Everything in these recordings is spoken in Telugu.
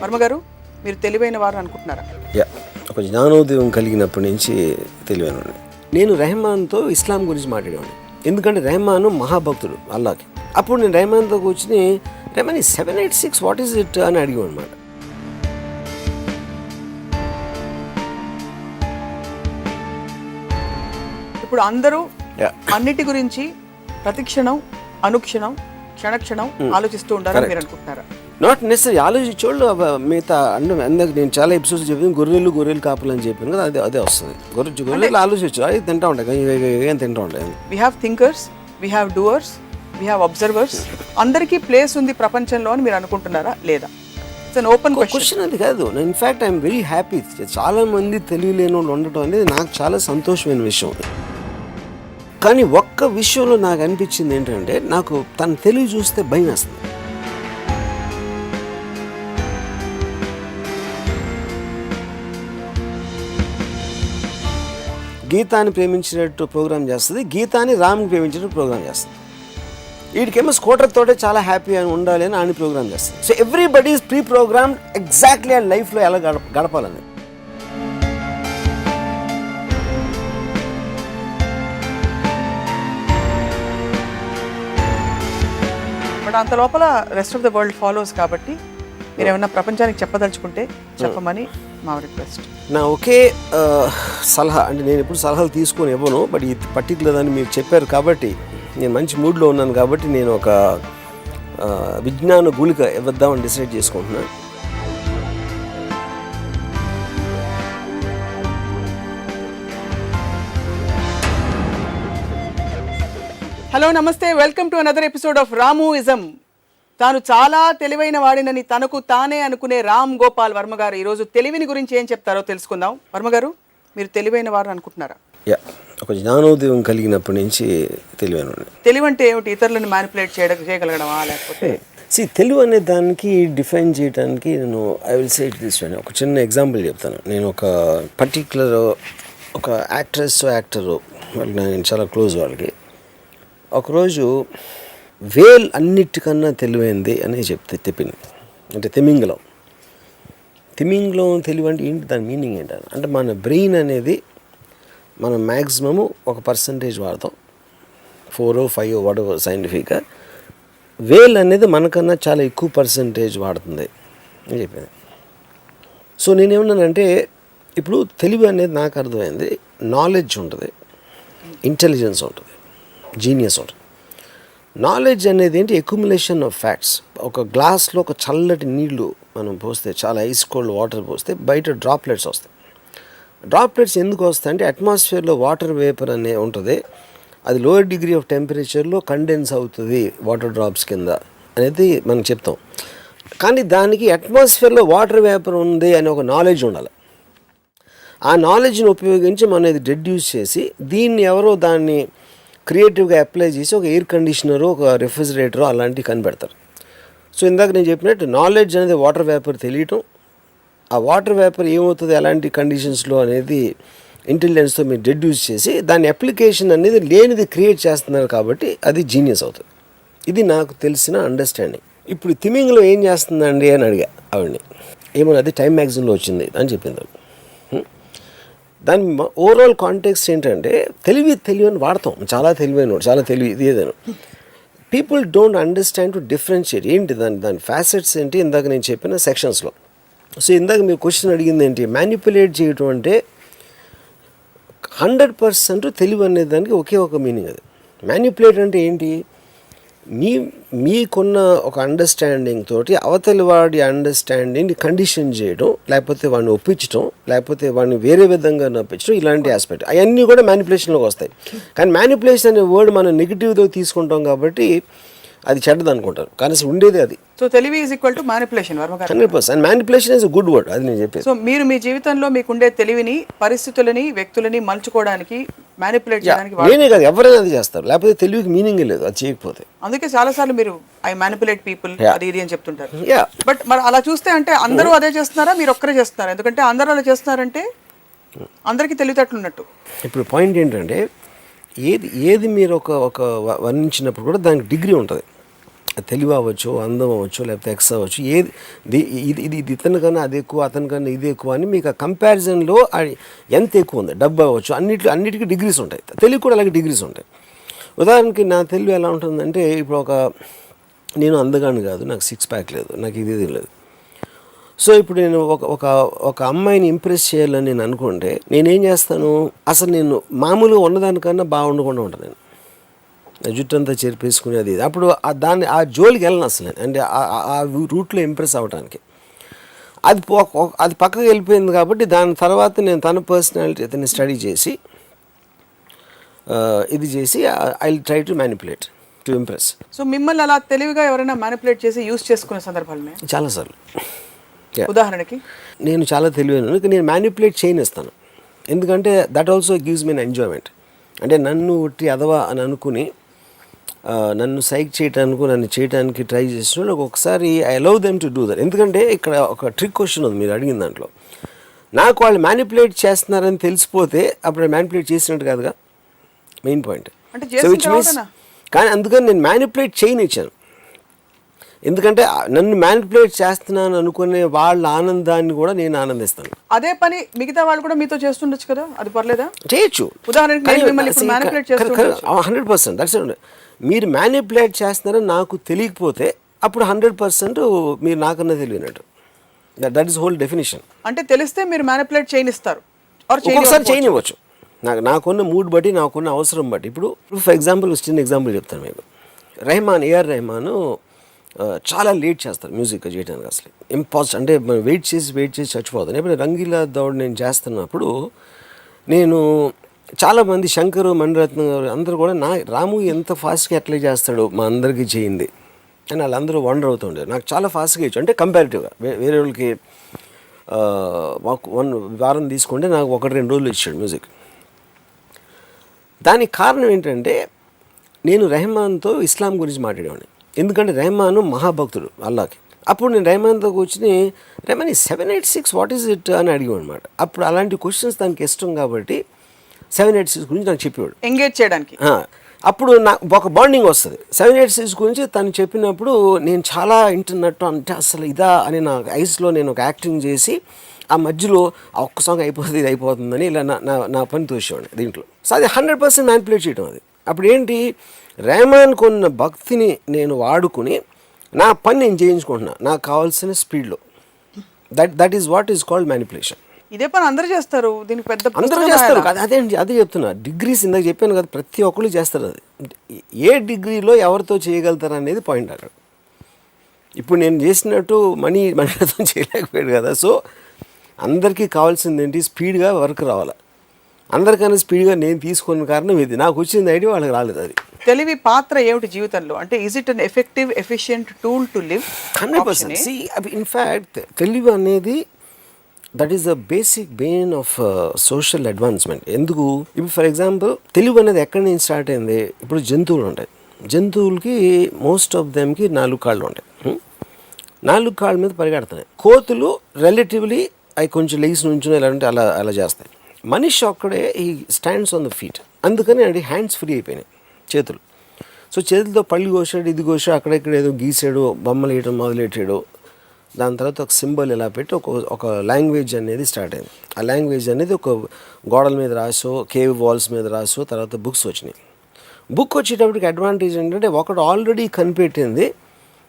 వర్మ గారు, మీరు తెలివైన వారు అనుకుంటున్నారా? ఒక జ్ఞానోదయం కలిగినప్పటి నుంచి తెలివైన. నేను రెహమాన్తో ఇస్లాం గురించి మాట్లాడేవాడిని, ఎందుకంటే రెహమాన్ మహాభక్తుడు అల్లాకి. అప్పుడు నేను రెహమాన్తో కూర్చుని రెహమాన్ 786 వాట్ ఈజ్ ఇట్ అని అడిగాను అనమాట. ఇప్పుడు అందరూ అన్నిటి గురించి ప్రతిక్షణం అనుక్షణం క్షణక్షణం ఆలోచిస్తూ ఉండాలని మీరు అనుకుంటున్నారా? Not necessary. ఆలోచించోళ్ళు మిగతా అందరికి నేను చాలా ఎపిసోడ్స్ చెప్పాను, గొర్రెలు కాపులు అని చెప్పాను కదా, అదే వస్తుంది. గొర్రెలు ఆలోచించు, అది తింటా ఉంటాయి, ఏం తింటా ఉంటాయి. We have thinkers, we have doers, we have observers. అందరికీ ప్లేస్ ఉంది ప్రపంచంలో అని మీరు అనుకుంటున్నారా లేదా? It's an open question. అది కాదు, ఇన్ఫ్యాక్ట్ ఐఎమ్ వెరీ హ్యాపీ. చాలా మంది తెలియలేని వాళ్ళు ఉండటం అనేది నాకు చాలా సంతోషమైన విషయం. కానీ ఒక్క విషయంలో నాకు అనిపించింది ఏంటంటే, నాకు తన తెలివి చూస్తే భయం వేస్తుంది. గీతాన్ని ప్రేమించినట్టు ప్రోగ్రామ్ చేస్తుంది, గీతాన్ని రామ్కి ప్రేమించినట్టు ప్రోగ్రామ్ చేస్తుంది. వీడికేమో స్కూటర్ తోటే చాలా హ్యాపీ అని ఉండాలి అని ఆయన ప్రోగ్రామ్ చేస్తుంది. So everybody is pre programme exactly ఆ లైఫ్లో ఎలా గడపాలని. బట్ అంత లోపల rest of the world follows కాబట్టి మీరు ఏమన్నా ప్రపంచానికి చెప్పదలుచుకుంటే చెప్పమని మా రిక్వెస్ట్. నా ఒకే సలహా, అంటే నేను ఎప్పుడు సలహాలు తీసుకొని ఇవ్వను, బట్ ఈ పర్టికులర్ అని మీరు చెప్పారు కాబట్టి నేను మంచి మూడ్లో ఉన్నాను కాబట్టి నేను ఒక విజ్ఞాన గుళిక ఇవ్వద్దామని డిసైడ్ చేసుకుంటున్నాను. హలో, నమస్తే, welcome to another episode of Ramuism. తాను చాలా తెలివైన వాడినని తనకు తానే అనుకునే రామ్ గోపాల్ వర్మ గారు ఈరోజు తెలివిని గురించి ఏం చెప్తారో తెలుసుకుందాం. వర్మ గారు, మీరు తెలివైన వారు అనుకుంటున్నారా? ఒక జ్ఞానోదయం కలిగినప్పటి నుంచి తెలివైన. తెలివి అంటే ఏమిటి? ఇతరులను మ్యానిపులేట్ చేయగలగడమా, లేకపోతే తెలివి అనే దానికి డిఫైన్ చేయడానికి నేను I will say it this way. ఒక చిన్న ఎగ్జాంపుల్ చెప్తాను. నేను ఒక పర్టిక్యులర్ ఒక యాక్టరు వాళ్ళకి నేను చాలా క్లోజ్. వాళ్ళకి ఒకరోజు వేల్ అన్నిటికన్నా తెలివైంది అని చెప్పింది. అంటే తిమింగలం తెలివి అంటే ఏంటి, దాని మీనింగ్ ఏంటని అంటే మన బ్రెయిన్ అనేది మనం మ్యాక్సిమము 1% వాడతాం, 4 or 5 వాడేవారు సైంటిఫిక్గా. వేల్ అనేది మనకన్నా చాలా ఎక్కువ పర్సంటేజ్ వాడుతుంది అని చెప్పింది. సో నేనేమన్నానంటే, ఇప్పుడు తెలివి అనేది నాకు అర్థమైంది, నాలెడ్జ్ ఉంటుంది, ఇంటెలిజెన్స్ ఉంటుంది, జీనియస్ ఉంటుంది. నాలెడ్జ్ అనేది ఏంటి, అక్యుములేషన్ ఆఫ్ ఫ్యాక్ట్స్. ఒక గ్లాస్లో ఒక చల్లటి నీళ్లు మనం పోస్తే, చాలా ఐస్ కోల్డ్ వాటర్ పోస్తే బయట డ్రాప్లెట్స్ వస్తాయి. డ్రాప్లెట్స్ ఎందుకు వస్తాయి అంటే, అట్మాస్ఫియర్లో వాటర్ వేపర్ అనే ఉంటుంది, అది లోయర్ డిగ్రీ ఆఫ్ టెంపరేచర్లో కండెన్స్ అవుతుంది వాటర్ డ్రాప్స్ కింద అనేది మనం చెప్తాం. కానీ దానికి అట్మాస్ఫియర్లో వాటర్ వేపర్ ఉంది అనే ఒక నాలెడ్జ్ ఉండాలి. ఆ నాలెడ్జ్ని ఉపయోగించి మనం ఇది డెడ్యూస్ చేసి, దీన్ని ఎవరో దాన్ని క్రియేటివ్గా అప్లై చేసి ఒక ఎయిర్ కండిషనరు, ఒక రెఫ్రిజిరేటరు అలాంటివి కనిపెడతారు. సో ఇందాక నేను చెప్పినట్టు నాలెడ్జ్ అనేది వాటర్ వేపర్ తెలియటం, ఆ వాటర్ వేపర్ ఏమవుతుంది ఎలాంటి కండిషన్స్లో అనేది ఇంటెలిజెన్స్తో మీరు డెడ్యూస్ చేసి దాని అప్లికేషన్ అనేది లేనిది క్రియేట్ చేస్తున్నారు కాబట్టి అది జీనియస్ అవుతుంది. ఇది నాకు తెలిసిన అండర్స్టాండింగ్. ఇప్పుడు తిమింగ్లో ఏం చేస్తుందండి అని అడిగా ఆవిడని. ఏమన్నా అది టైమ్ మ్యాగజైన్లో వచ్చింది అని చెప్పింది. దాని ఓవరాల్ కాంటెక్స్ట్ ఏంటంటే, తెలివని వాడతాం, చాలా తెలివైన, చాలా తెలివి ఇది ఏదైనా. People don't understand to differentiate ఏంటి దాని ఫ్యాసెట్స్ ఏంటి, ఇందాక నేను చెప్పిన సెక్షన్స్లో. సో ఇందాక మీరు క్వశ్చన్ అడిగింది ఏంటి, మ్యానిపులేట్ చేయటం అంటే 100% తెలివి అనే దానికి ఒకే ఒక మీనింగ్. అది మ్యానిపులేట్ అంటే ఏంటి, మీకున్న ఒక అండర్స్టాండింగ్ తోటి అవతలి వాడి అండర్స్టాండింగ్ని కండిషన్ చేయడం, లేకపోతే వాడిని ఒప్పించడం, లేకపోతే వాడిని వేరే విధంగా నొప్పించడం, ఇలాంటి ఆస్పెక్ట్ అవన్నీ కూడా మ్యానిపులేషన్లోకి వస్తాయి. కానీ మ్యానిపులేషన్ అనే వర్డ్ మనం నెగిటివ్తో తీసుకుంటాం కాబట్టి అది చెడ్డది అనుకుంటారు, కానీ అసలు ఉండేది అది. సో తెలివి is equal to manipulation. 100%. Manipulation is good word, అది నేను చెప్పేది. సో మీరు మీ జీవితంలో మీకుండే తెలివిని పరిస్థితులని వ్యక్తులని మలుచుకోవడానికి మ్యానిపులేట్ చేయడానికి నేనే కాదు, ఎవరైనా అది చేస్తారు, లేకపోతే తెలివికి మీనింగ్ లేదు అది చేయకపోతే. అందుకే చాలాసార్లు మీరు ఐ మ్యానిపులేట్ పీపుల్ అది ఇది అని చెప్తుంటారు. బట్ మరి అలా చూస్తే అంటే అందరూ అదే చేస్తున్నారా, మీరు ఒక్కరే చేస్తున్నారా? ఎందుకంటే అందరూ అలా చేస్తున్నారంటే అందరికీ తెలివితేటలున్నట్టు. ఇప్పుడు పాయింట్ ఏంటంటే, ఏది మీరు ఒక వర్ణించినప్పుడు కూడా దానికి డిగ్రీ ఉంటుంది. తెలివి అవ్వచ్చు, అందం అవ్వచ్చు, లేకపోతే ఎక్స్ అవ్వచ్చు, ఏది ఇది ఇతనికన్నా అది ఎక్కువ, అతనికన్నా ఇది ఎక్కువ అని మీకు ఆ కంపారిజన్లో ఎంత ఎక్కువ ఉంది, డబ్బు అవ్వచ్చు, అన్నిటికీ డిగ్రీస్ ఉంటాయి. తెలివి కూడా అలాగే డిగ్రీస్ ఉంటాయి. ఉదాహరణకి నా తెలివి ఎలా ఉంటుందంటే, ఇప్పుడు నేను అందగాను కాదు, నాకు 6 ప్యాక్ లేదు, నాకు ఇది లేదు. సో ఇప్పుడు నేను ఒక అమ్మాయిని ఇంప్రెస్ చేయాలని నేను అనుకుంటే నేనేం చేస్తాను, అసలు నేను మామూలుగా ఉన్నదానికన్నా బాగుండకుండా ఉంటాను. నేను జుట్టు అంతా చెరిపేసుకుని అది అప్పుడు ఆ జోలికి వెళ్ళను అసలు. అంటే ఆ రూట్లో ఇంప్రెస్ అవ్వడానికి అది పక్కకు వెళ్ళిపోయింది. కాబట్టి దాని తర్వాత నేను తన పర్సనాలిటీ అతన్ని స్టడీ చేసి ఇది చేసి I will try to manipulate to impress. So మిమ్మల్ని అలా తెలివిగా ఎవరైనా మ్యానిపులేట్ చేసి యూజ్ చేసుకునే సందర్భాలు చాలాసార్లు. ఉదాహరణకి నేను చాలా తెలివైన, నేను మ్యానిపులేట్ చేయనిస్తాను. ఎందుకంటే that also gives me enjoyment. అంటే నన్ను ఉట్టి అదవా అని అనుకుని నన్ను సైక్ చేయటానికి, నన్ను చేయడానికి ట్రై చేసిన ఒకసారి I allow them to do that. ఎందుకంటే ఇక్కడ ఒక ట్రిక్ క్వశ్చన్ ఉంది మీరు అడిగిన దాంట్లో. నాకు వాళ్ళు మ్యానిపులేట్ చేస్తున్నారని తెలిసిపోతే అప్పుడు మ్యానిపులేట్ చేసినట్టు కాదుగా, main point. So which means, కానీ అందుకని నేను మ్యానిపులేట్ చేయనిచ్చాను. ఎందుకంటే నన్ను మ్యానిపులేట్ చేస్తున్నాను అనుకునే వాళ్ళ ఆనందాన్ని కూడా నేను ఆనందిస్తాను. అదే పని మిగతా వాళ్ళు కూడా మీతో చేస్తుండొచ్చు కదా, అది పర్లేదా? చేయొచ్చు. ఉదాహరణకి 100% దట్స్ ఇట్. మీరు మ్యానిపులేట్ చేస్తున్నారని నాకు తెలియకపోతే అప్పుడు 100% మీరు నాకన్నా తెలియనట్టు. That is whole definition. అంటే తెలిస్తే మీరు మ్యానిపులేట్ చేయనిస్తారు, ఒక్కొక్కసారి చేయనివ్వచ్చు. నాకున్న మూడ్ బట్టి, నాకున్న అవసరం బట్టి. ఇప్పుడు ఫర్ ఎగ్జాంపుల్ చిన్న ఎగ్జాంపుల్ చెప్తాను మీకు. ఏఆర్ రెహమాన్ చాలా లేట్ చేస్తారు మ్యూజిక్ చేయడానికి. అసలు అంటే మనం వెయిట్ చేసి చచ్చిపోతాను. ఇప్పుడు రంగీలా దౌడ్ నేను చేస్తున్నప్పుడు నేను చాలామంది శంకర్, మణిరత్నం గారు అందరూ కూడా రాము ఎంత ఫాస్ట్గా ఎట్లా చేస్తాడు, మా అందరికీ చేయింది అని వాళ్ళందరూ వండర్ అవుతుండే. నాకు చాలా ఫాస్ట్గా ఇచ్చు, అంటే కంపారిటివ్గా వేరే వాళ్ళకి మాకు 1 వారం తీసుకుంటే నాకు 1-2 రోజులు ఇచ్చాడు మ్యూజిక్. దానికి కారణం ఏంటంటే నేను రెహమాన్తో ఇస్లాం గురించి మాట్లాడేవాడిని. ఎందుకంటే రెహమాను మహాభక్తుడు అల్లాకి. అప్పుడు నేను రెహమాన్తో కూర్చుని, రెహమాన్ 786 వాట్ ఈజ్ ఇట్ అని అడిగాడు అనమాట. అప్పుడు అలాంటి క్వశ్చన్స్ దానికి ఇష్టం కాబట్టి 786 గురించి నాకు చెప్పేవాడు, ఎంగేజ్ చేయడానికి. అప్పుడు నాకు ఒక బాండింగ్ వస్తుంది. 786 గురించి తను చెప్పినప్పుడు నేను చాలా వింటున్నట్టు, అంటే అసలు ఇదా అని నా ఐస్లో నేను ఒక యాక్టింగ్ చేసి ఆ మధ్యలో ఆ ఒక్క సాంగ్ అయిపోతుంది, ఇది అయిపోతుందని ఇలా నా పని తోసేవాడిని దీంట్లో. సో అది 100% మ్యానిపులేట్ చేయడం. అది అప్పుడు ఏంటి, రెహమాన్కు ఉన్న భక్తిని నేను వాడుకుని నా పని నేను చేయించుకుంటున్నా నాకు కావాల్సిన స్పీడ్లో. That is what is called manipulation. ఇదే పని అందరూ చేస్తారు, దీనికి పెద్ద అందరూ చేస్తారు. అదే చెప్తున్నా. డిగ్రీస్ ఇందాక చెప్పాను కదా, ప్రతి ఒక్కరు చేస్తారు. అది ఏ డిగ్రీలో ఎవరితో చేయగలుగుతారు అనేది పాయింట్ అక్కడ. ఇప్పుడు నేను చేసినట్టు మణితో చేయలేకపోయాడు కదా. సో అందరికీ కావాల్సింది ఏంటి, స్పీడ్గా వర్క్ రావాలి. అందరికన్నా స్పీడ్గా నేను తీసుకున్న కారణం ఇది. నాకు వచ్చింది ఐడియా వాళ్ళకి రాలేదు. అది తెలివి పాత్ర ఏమిటి జీవితంలో? అంటే is it an effective efficient tool to live? 100%. In fact తెలివి అనేది that is the basic Bain of social advancement. ఎందుకు, ఇప్పుడు ఫర్ ఎగ్జాంపుల్ తెలివి అనేది ఎక్కడి నుంచి స్టార్ట్ అయింది. ఇప్పుడు జంతువులు ఉంటాయి. జంతువులకి మోస్ట్ ఆఫ్ దెమ్కి 4 కాళ్ళు ఉంటాయి. 4 కాళ్ళ మీద పరిగెడుతున్నాయి. కోతులు రిలేటివ్లీ అవి కొంచెం లెగ్స్ నుంచి ఎలా అంటే అలా చేస్తాయి. మనిషి ఒక్కడే ఈ స్టాండ్స్ ఆన్ ద ఫీట్. అందుకని అది హ్యాండ్స్ ఫ్రీ అయిపోయినాయి, చేతులు. సో చేతులతో పళ్ళు కోసాడు, ఇది కోసాడు, అక్కడెక్కడ ఏదో గీసాడు, బొమ్మలు వేయడం మొదలెట్టాడు. దాని తర్వాత ఒక సింబల్ ఇలా పెట్టి ఒక లాంగ్వేజ్ అనేది స్టార్ట్ అయింది. ఆ లాంగ్వేజ్ అనేది ఒక గోడల మీద రాసో, కేవ్ వాల్స్ మీద రాసో, తర్వాత బుక్స్ వచ్చినాయి. బుక్ వచ్చేటప్పటికి అడ్వాంటేజ్ ఏంటంటే ఒకటి ఆల్రెడీ కనిపెట్టింది,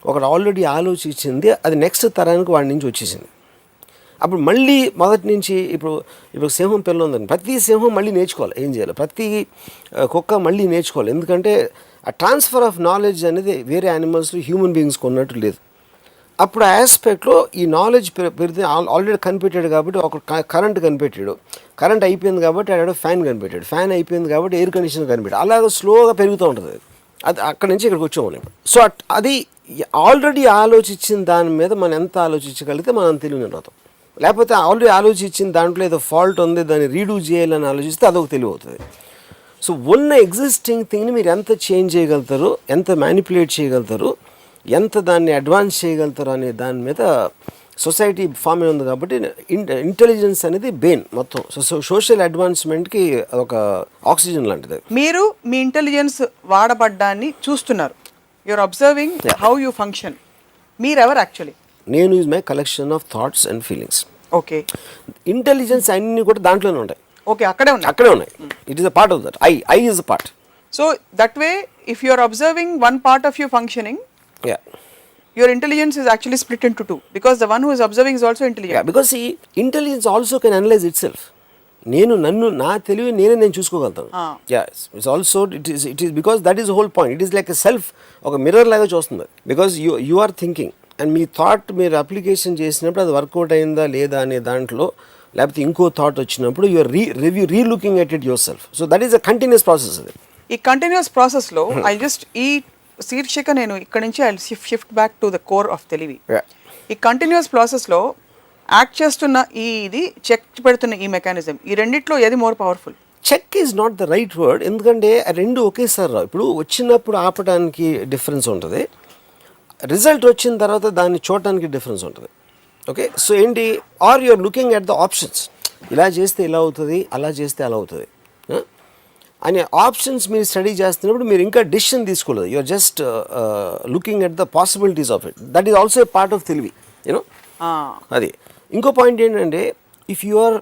ఒకటి ఆల్రెడీ ఆలోచించింది, అది నెక్స్ట్ తరానికి వాడి నుంచి వచ్చేసింది. అప్పుడు మళ్ళీ మొదటి నుంచి ఇప్పుడు సింహం పిల్ల ఉందని ప్రతి సింహం మళ్ళీ నేర్చుకోవాలి ఏం చేయాలి, ప్రతి కుక్క మళ్ళీ నేర్చుకోవాలి. ఎందుకంటే ఆ ట్రాన్స్ఫర్ ఆఫ్ నాలెడ్జ్ అనేది వేరే యానిమల్స్లో హ్యూమన్ బీయింగ్స్కి ఉన్నట్టు లేదు. అప్పుడు ఆ ఆస్పెక్ట్లో ఈ నాలెడ్జ్ పెరిగితే ఆల్రెడీ కనిపెట్టాడు కాబట్టి ఒక కరెంట్ కనిపెట్టాడు, కరెంట్ అయిపోయింది కాబట్టి ఆడ ఫ్యాన్ కనిపెట్టాడు, ఫ్యాన్ అయిపోయింది కాబట్టి ఎయిర్ కండిషనర్ కనిపెట్టాడు. అలాగే స్లోగా పెరుగుతూ ఉంటుంది. అది అక్కడి నుంచి ఇక్కడికి వచ్చాము. సో అది ఆల్రెడీ ఆలోచించిన దాని మీద మనం ఎంత ఆలోచించగలిగితే మనం తెలివిని అవుతాం. లేకపోతే ఆల్రెడీ ఆలోచించిన దాంట్లో ఏదో ఫాల్ట్ ఉంది, దాన్ని రీడూ చేయాలని ఆలోచిస్తే అదొక తెలివి అవుతుంది. సో ఉన్న ఎగ్జిస్టింగ్ థింగ్ని మీరు ఎంత చేంజ్ చేయగలుగుతారు, ఎంత మ్యానిపులేట్ చేయగలుగుతారు, ఎంత దాన్ని అడ్వాన్స్ చేయగలుగుతారు అనే దాని మీద సొసైటీ ఫామ్ అయి ఉంది. కాబట్టి ఇంటెలిజెన్స్ అనేది బెయిన్ మొత్తం. సో సోషల్ అడ్వాన్స్మెంట్కి ఒక ఆక్సిజన్ లాంటిది. మీరు మీ ఇంటెలిజెన్స్ వాడబడ్డాన్ని చూస్తున్నారు, you're observing how you function. మీరెవరు యాక్చువల్లీ? నేను is my collection of thoughts and feelings. Okay. Intelligence అన్నీ కూడా దాంట్లోనే ఉంటాయి. ఓకే, అక్కడే ఉన్నాయి. It is a part of that. I is a part. So that way if you are observing one part of your functioning, your intelligence is actually split into two, because the one who is observing is also intelligent. Yeah, because see, intelligence also can analyze itself. నా తెలివి నేను చూసుకోగలుగుతాను. It's also it is because that is the whole point. It is like a self, ఒక మిర్రర్ లాగా చూస్తుంది. Because you are thinking and మీ థాట్ మీరు అప్లికేషన్ చేసినప్పుడు అది వర్కౌట్ అయిందా లేదా అనే దాంట్లో, లేకపోతే ఇంకో థాట్ వచ్చినప్పుడు you are relooking at it yourself. So that is a continuous process. అది ఈ కంటిన్యూస్ ప్రాసెస్లో ఐ జస్ట్ శీర్షిక నేను ఇక్కడ నుంచి I shift back to the core of తెలివి. ఈ కంటిన్యూస్ ప్రాసెస్లో యాక్ట్ చేస్తున్న ఇది చెక్ పెడుతున్న ఈ మెకానిజం, ఈ రెండిట్లో ఏది more powerful? Check is not the right word, ఎందుకంటే రెండు ఒకేసారి రావు. ఇప్పుడు వచ్చినప్పుడు ఆపడానికి డిఫరెన్స్ ఉంటుంది, రిజల్ట్ వచ్చిన తర్వాత దాన్ని చూడటానికి డిఫరెన్స్ ఉంటుంది. ఓకే, సో ఏంటి, or you're looking at the options. ఇలా చేస్తే ఇలా అవుతుంది, అలా చేస్తే అలా అవుతుంది అనే ఆప్షన్స్ మీరు స్టడీ చేస్తున్నప్పుడు మీరు ఇంకా డిసిషన్ తీసుకోలేదు. You're just looking at the possibilities of it. That is also a part of తెలివి, యూనో. అది ఇంకో పాయింట్ ఏంటంటే, ఇఫ్ యు ఆర్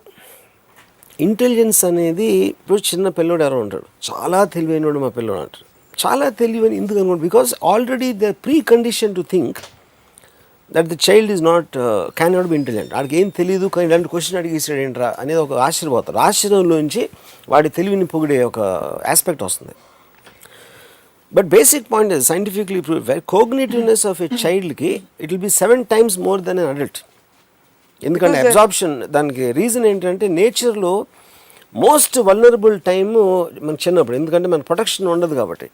ఇంటెలిజెన్స్ అనేది, ఇప్పుడు చిన్న పిల్లోడు ఎవరో ఉంటాడు, చాలా తెలివైనడు మా పిల్లోడు అంటారు. చాలా తెలివైన ఎందుకు అనుకోండి, because already the pre condition to think that the child is not can not be intelligent. వాడికి ఏం తెలియదు, కానీ ఇలాంటి క్వశ్చన్ అడిగేసాడు ఏంట్రా అనేది ఒక ఆశ్చర్యపోతారు. ఆశ్చర్యంలోంచి వాడి తెలివిని పొగిడే ఒక ఆస్పెక్ట్ వస్తుంది. But basic point is scientifically prove, cognitiveness of a చైల్డ్కి it will be 7 times more than an adult. ఎందుకంటే అబ్జార్ప్షన్, దానికి రీజన్ ఏంటంటే నేచర్లో మోస్ట్ వల్నరబుల్ టైము మనకు చిన్నప్పుడు, ఎందుకంటే మన ప్రొటెక్షన్ ఉండదు కాబట్టి.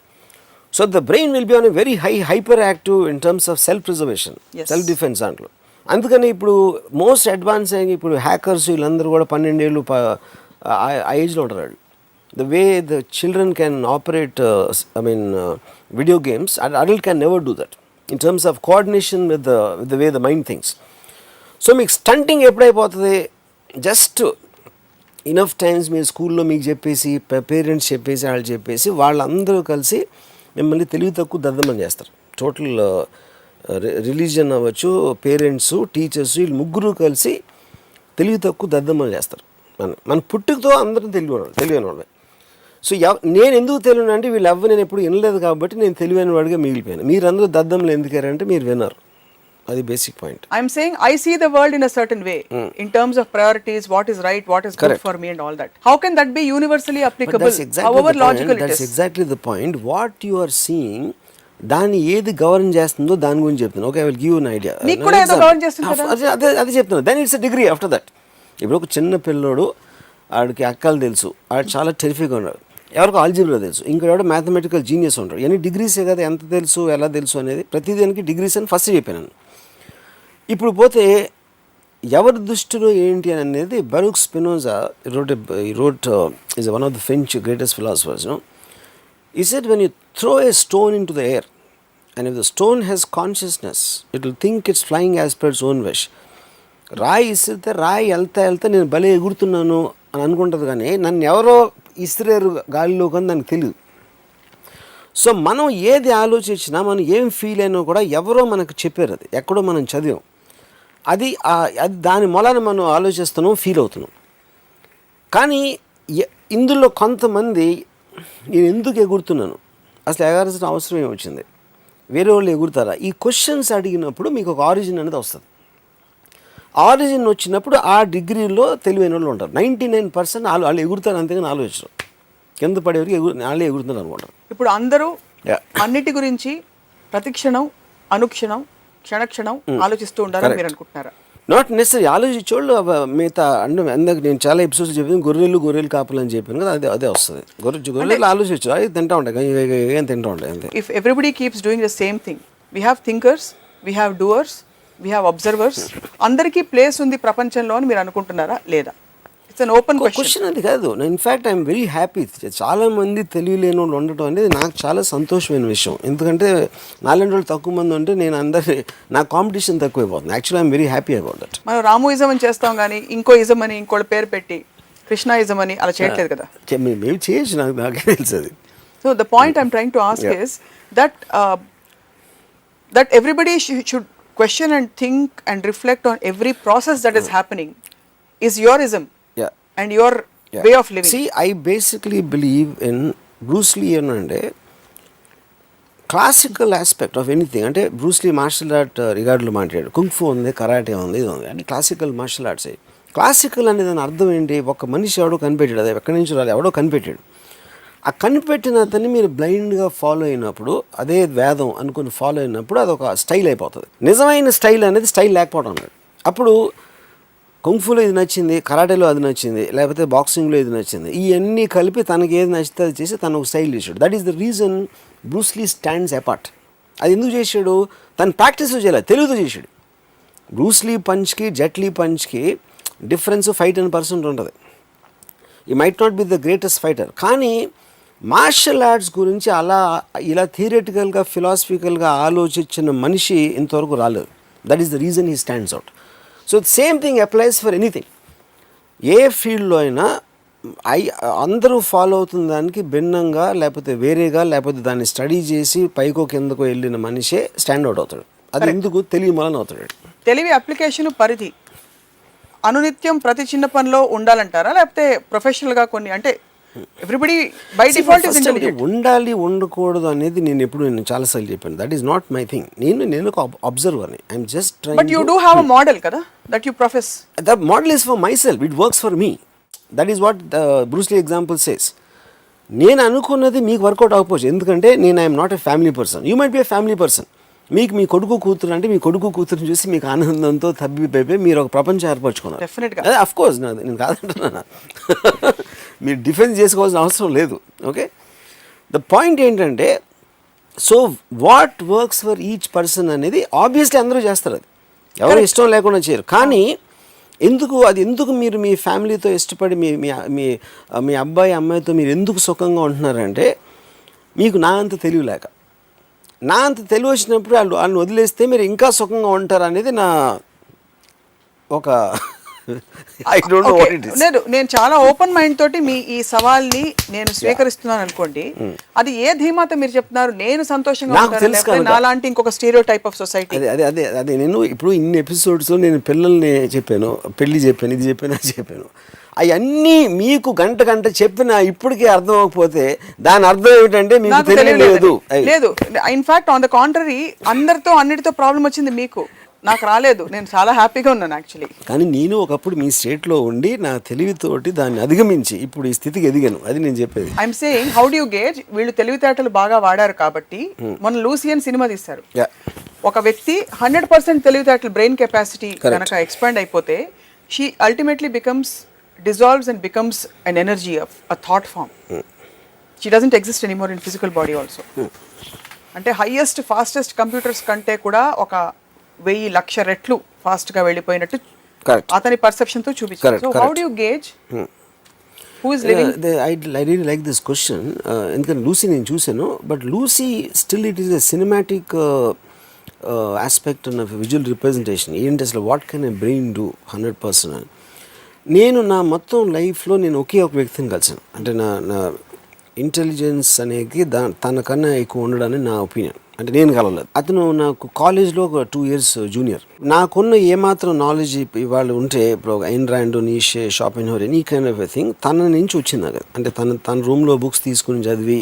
So the brain will be on a very hyper active in terms of self preservation, self defence దాంట్లో. అందుకని ఇప్పుడు మోస్ట్ అడ్వాన్స్ అయ్యి ఇప్పుడు హ్యాకర్స్ వీళ్ళందరూ కూడా 12 ఏళ్ళు ఆ ఏజ్లో ఉంటారు. The way the children can operate video games, adult can never do that in terms of coordination with the way the mind things. So మీకు స్టంటింగ్ ఎప్పుడైపోతుంది, జస్ట్ ఇనఫ్ టైమ్స్ మీరు స్కూల్లో మీకు చెప్పేసి, పేరెంట్స్ చెప్పేసి, వాళ్ళు చెప్పేసి, వాళ్ళందరూ కలిసి మిమ్మల్ని తెలివి తక్కువ దద్దమని చేస్తారు. టోటల్ రిలీజియన్ అవ్వచ్చు, పేరెంట్స్, టీచర్స్, వీళ్ళు ముగ్గురు కలిసి తెలివి తక్కువ దద్దమని చేస్తారు. మన పుట్టుకతో అందరం తెలివైన వాళ్ళే. సో నేను ఎందుకు తెలియను అంటే, వీళ్ళు ఎవ్వరు నేను ఎప్పుడు వినలేదు కాబట్టి నేను తెలివైన వాడిగా మిగిలిపోయాను. మీరందరూ దద్దమ్మలు ఎందుకారంటే మీరు విన్నారు. అది basic point. I'm saying I see the world in a certain way in terms of priorities, what is right, what is good for me and all that. How can that be universally applicable, however logical it is? That's exactly the point. What you are seeing, దాన్ని ఏది గవర్న్ చేస్తుందో దాని గురించి చెప్తాను. Okay, I will give you an idea. నీకు కూడా ఏదో గవర్న్ చేస్తుంది కదా, అదే చెప్తాను. Then it's a degree after that. ఇప్పుడు ఒక చిన్న పిల్లోడు, ఆడికి అక్కలు తెలుసు, ఆడు చాలా టెరిఫిక్గా ఉన్నాడు, ఎవరికో ఆల్జీబ్రా తెలుసు, ఇంకోటి మ్యాథమెటికల్ జీనియస్ ఉంటాడు. ఎన్ని డిగ్రీసే కదా, ఎంత తెలుసు, ఎలా తెలుసు అనేది ప్రతిదానికి డిగ్రీస్ అని ఫస్ట్ చెప్పాను. ఇప్పుడు పోతే ఎవరి దృష్టిలో ఏంటి అని అనేది, బరూక్ Spinoza wrote is one of the French greatest philosophers, you know. He said, when you throw a stone into the air, and if the stone has consciousness, it will think it's flying as per its own wish. రాయి ఇసిరితే రాయి వెళ్తా నేను భలే ఎగురుతున్నాను అని అనుకుంటుంది, కానీ నన్ను ఎవరో ఇసిరేరు గాలిలో కానీ దానికి తెలియదు. సో మనం ఏది ఆలోచించినా, మనం ఏం ఫీల్ అయినా కూడా ఎవరో మనకు చెప్పారు, అది ఎక్కడో మనం చదివాం, అది దాని మూలాన మనం ఆలోచిస్తున్నాం, ఫీల్ అవుతున్నాం. కానీ ఇందులో కొంతమంది నేను ఎందుకు ఎగురుతున్నాను, అసలు ఎగరాల్సిన అవసరం ఏమొచ్చింది, వేరే వాళ్ళు ఎగురుతారా, ఈ క్వశ్చన్స్ అడిగినప్పుడు మీకు ఒక ఆరిజిన్ అనేది వస్తుంది. ఆరిజిన్ వచ్చినప్పుడు ఆ డిగ్రీలో తెలివైన వాళ్ళు ఉంటారు. 99% వాళ్ళు ఎగురుతారు, అంతేగాని ఆలోచించరు. కింద పడేవరికి వాళ్ళే ఎగురుతున్నారు అనుకుంటారు. ఇప్పుడు అందరూ అన్నిటి గురించి ప్రతిక్షణం, అనుక్షణం, క్షణక్షణం ఆలోచిస్తూ ఉండాలని మీరు అనుకుంటున్నారా? Not necessary. ఆలోచించేవాళ్ళు మిగతా అందరికి నేను చాలా ఎపిసోడ్స్ చెప్పాను, గొర్రెలు కాపులు అని చెప్పాను కదా, అదే వస్తుంది. గొర్రెలు ఆలోచించు, అవి తింటా ఉంటాయి, ఏం తింటా ఉంటాయి అంతే. If everybody keeps doing the same thing, we have thinkers, we have doers, we have observers, అందరికీ ప్లేస్ ఉంది ప్రపంచంలో అని మీరు అనుకుంటున్నారా లేదా? It's an open question. అది కాదు, ఇన్ఫ్యాక్ట్ ఐఎమ్ వెరీ హ్యాపీ. చాలామంది తెలియలేని వాళ్ళు ఉండటం అనేది నాకు చాలా సంతోషమైన విషయం. ఎందుకంటే నాలుగు రోజులు తక్కువ మంది ఉంటే నేను నా కాంపిటీషన్ తక్కువైపోతుంది. Actually I'm very happy about that. మనం రాముయిజం అని చేస్తాం కానీ ఇంకో ఇజం అని ఇంకోటి పేరు పెట్టి కృష్ణాయిజం అని అలా చేయట్లేదు కదా. మేము చేయొచ్చు, నాకే తెలుసు అది. So the point I'm trying to ask is that that everybody should question and think and reflect on every process that is happening is your ism Yeah. and your way of living. See, I basically believe in Bruce Lee అంటే క్లాసికల్ ఆస్పెక్ట్ ఆఫ్ ఎనీథింగ్. అంటే బ్రూస్ లీ మార్షల్ ఆర్ట్ రిగార్డులో మాట్లాడాడు, కుంగ్ఫు ఉంది, కరాటే ఉంది, ఇది ఉంది, అంటే క్లాసికల్ మార్షల్ ఆర్ట్స్. క్లాసికల్ అనేది దాని అర్థం ఏంటి? ఒక మనిషి ఎవడో కనిపెట్టాడు, అది ఎక్కడి నుంచి రాదు, ఎవడో కనిపెట్టాడు. ఆ కనిపెట్టిన అతన్ని మీరు బ్లైండ్గా ఫాలో అయినప్పుడు, అదే వేదం అనుకుని ఫాలో అయినప్పుడు అది ఒక స్టైల్ అయిపోతుంది. నిజమైన స్టైల్ అనేది స్టైల్ లేకపోవడం అన్నాడు. అప్పుడు కుంగ్ఫులో ఇది నచ్చింది, కరాటేలో అది నచ్చింది, లేకపోతే బాక్సింగ్లో ఇది నచ్చింది, ఇవన్నీ కలిపి తనకి ఏది నచ్చితే అది చేసి తను ఒక స్టైల్ చేశాడు. That is the reason Bruce Lee stands apart. అది ఎందుకు చేశాడు? తను ప్రాక్టీస్ చేయలేదు, తెలుగుతో చేశాడు. బ్రూస్ లీ పంచ్కి జెట్ లీ పంచ్కి డిఫరెన్స్ 5-10% ఉంటుంది. He might not be the greatest fighter, కానీ మార్షల్ ఆర్ట్స్ గురించి ఇలా థియరిటికల్గా ఫిలాసఫికల్గా ఆలోచించిన మనిషి ఇంతవరకు రాలేదు. That is the reason he stands out. So same thing applies for anything. ఏ ఫీల్డ్లో అయినా అందరూ ఫాలో అవుతున్న దానికి భిన్నంగా, లేకపోతే వేరేగా, లేకపోతే దాన్ని స్టడీ చేసి పైకో కిందకో వెళ్ళిన మనిషే స్టాండ్ అవుట్ అవుతాడు. అది ఎందుకు తెలియమలని అవుతాడు. తెలివి అప్లికేషన్ పరిధి అనునిత్యం ప్రతి చిన్న పనిలో ఉండాలంటారా, లేకపోతే ప్రొఫెషనల్గా కొన్ని, అంటే everybody by default is intelligent. ఉండాలి ఉండకూడదు అనేది నేను చాలాసార్లు చెప్పాను. That is not my thing. నేను ఒక అబ్జర్వర్ని. I'm just trying. But you do have a model కదా that you profess. The model is for myself, it works for me. That is what Bruce Lee example says. నేను అనుకున్నది మీకు వర్కౌట్ అవ్వకపోవచ్చు, ఎందుకంటే I'm not a family person. You might be a family person. మీకు మీ కొడుకు కూతురు అంటే మీ కొడుకు కూతురుని చూసి మీకు ఆనందంతో తబ్బిపోయి మీరు ఒక ప్రపంచం ఏర్పరచుకున్నారు. డెఫినెట్గా, అదే అఫ్ కోర్స్, నేను కాదంటున్నా. మీరు డిఫెన్స్ చేసుకోవాల్సిన అవసరం లేదు. ఓకే, ద పాయింట్ ఏంటంటే, so what works for each person అనేది ఆబ్వియస్లీ అందరూ చేస్తారు. అది ఎవరు ఇష్టం లేకుండా చేయరు. కానీ ఎందుకు మీరు మీ ఫ్యామిలీతో ఇష్టపడి మీ అబ్బాయి అమ్మాయితో మీరు ఎందుకు సుఖంగా ఉంటున్నారంటే, మీకు నా అంత తెలివి లేక. నా అంత తెలివి వచ్చినప్పుడు వాళ్ళని వదిలేస్తే మీరు ఇంకా సుఖంగా ఉంటారు అనేది నా ఒక I don't know what it is. నేను చాలా ఓపెన్ మైండ్ తోటి మీ ఈ సవాల్ని నేను స్వీకరిస్తున్నాను అనుకోండి. అది ఏ ధీమాతో మీరు చెప్తున్నారు? నేను సంతోషంగా ఉంటాను, నాలాంటి ఇంకొక స్టీరియో టైప్ ఆఫ్ సొసైటీ. అదే నేను ఇప్పుడు ఇన్ని ఎపిసోడ్స్ నేను పిల్లల్ని చెప్పాను, పెళ్లి చెప్పాను, ఇది చెప్పాను, అది చెప్పాను. అవన్నీ మీకు గంట చెప్పినా ఇప్పటికే అర్థం అవ్వకపోతే దాని అర్థం ఏమిటంటే మీకు తెలియలేదు. లేదు, ఇన్ఫాక్ట్ ఆన్ ద కాంట్రరీ, అందరితో అన్నిటితో ప్రాబ్లం వచ్చింది మీకు, నాకు రాలేదు. నేను చాలా హ్యాపీగా ఉన్నాను యాక్చువల్లీ. కానీ నేను ఒకప్పుడు మీ స్టేట్లో ఉండి నా తెలివితోటి దాన్ని అధిగమించి ఇప్పుడు ఈ స్థితికి ఎదిగాను. అది నేను చెప్పేది. I'm saying, how do you gauge? వీళ్ళు తెలివితేటలు బాగా వాడారు కాబట్టి. మొన్న లూసియన్ సినిమా తీశారు. ఒక వ్యక్తి 100% తెలివితేటలు, బ్రెయిన్ కెపాసిటీ కనుక ఎక్స్పాండ్ అయిపోతే, she ultimately dissolves and becomes an energy of a thought form. She doesn't exist anymore in physical body also. అంటే హైయెస్ట్ ఫాస్టెస్ట్ కంప్యూటర్స్ కంటే కూడా ఒక 1000,00,000 రెట్లు ఫాస్ట్ గా వెళ్ళిపోయినట్టు అతని పర్సెప్షన్ తో చూపించారు. So how do you gauge who is living? I really like this question. ఎందుకంటే లూసీ నేను చూశాను, but Lucy still it is a cinematic aspect of visual representation. ఏంటి అసలు what can a brain do 100%. నేను నా మొత్తం లైఫ్లో నేను ఒకే ఒక వ్యక్తిని కలిసాను. అంటే నా ఇంటెలిజెన్స్ అనేది తనకన్నా ఎక్కువ ఉండడని నా ఒపీనియన్. అంటే నేను కలవలేదు. అతను నాకు కాలేజ్లో ఒక 2 years జూనియర్. నాకున్న ఏమాత్రం నాలెడ్జ్ ఇవాళ ఉంటే, ఇప్పుడు Ayn Rand, Nietzsche, Schopenhauer, any kind of a thing తన నుంచి వచ్చింది నాకు. అంటే తన రూమ్లో బుక్స్ తీసుకుని చదివి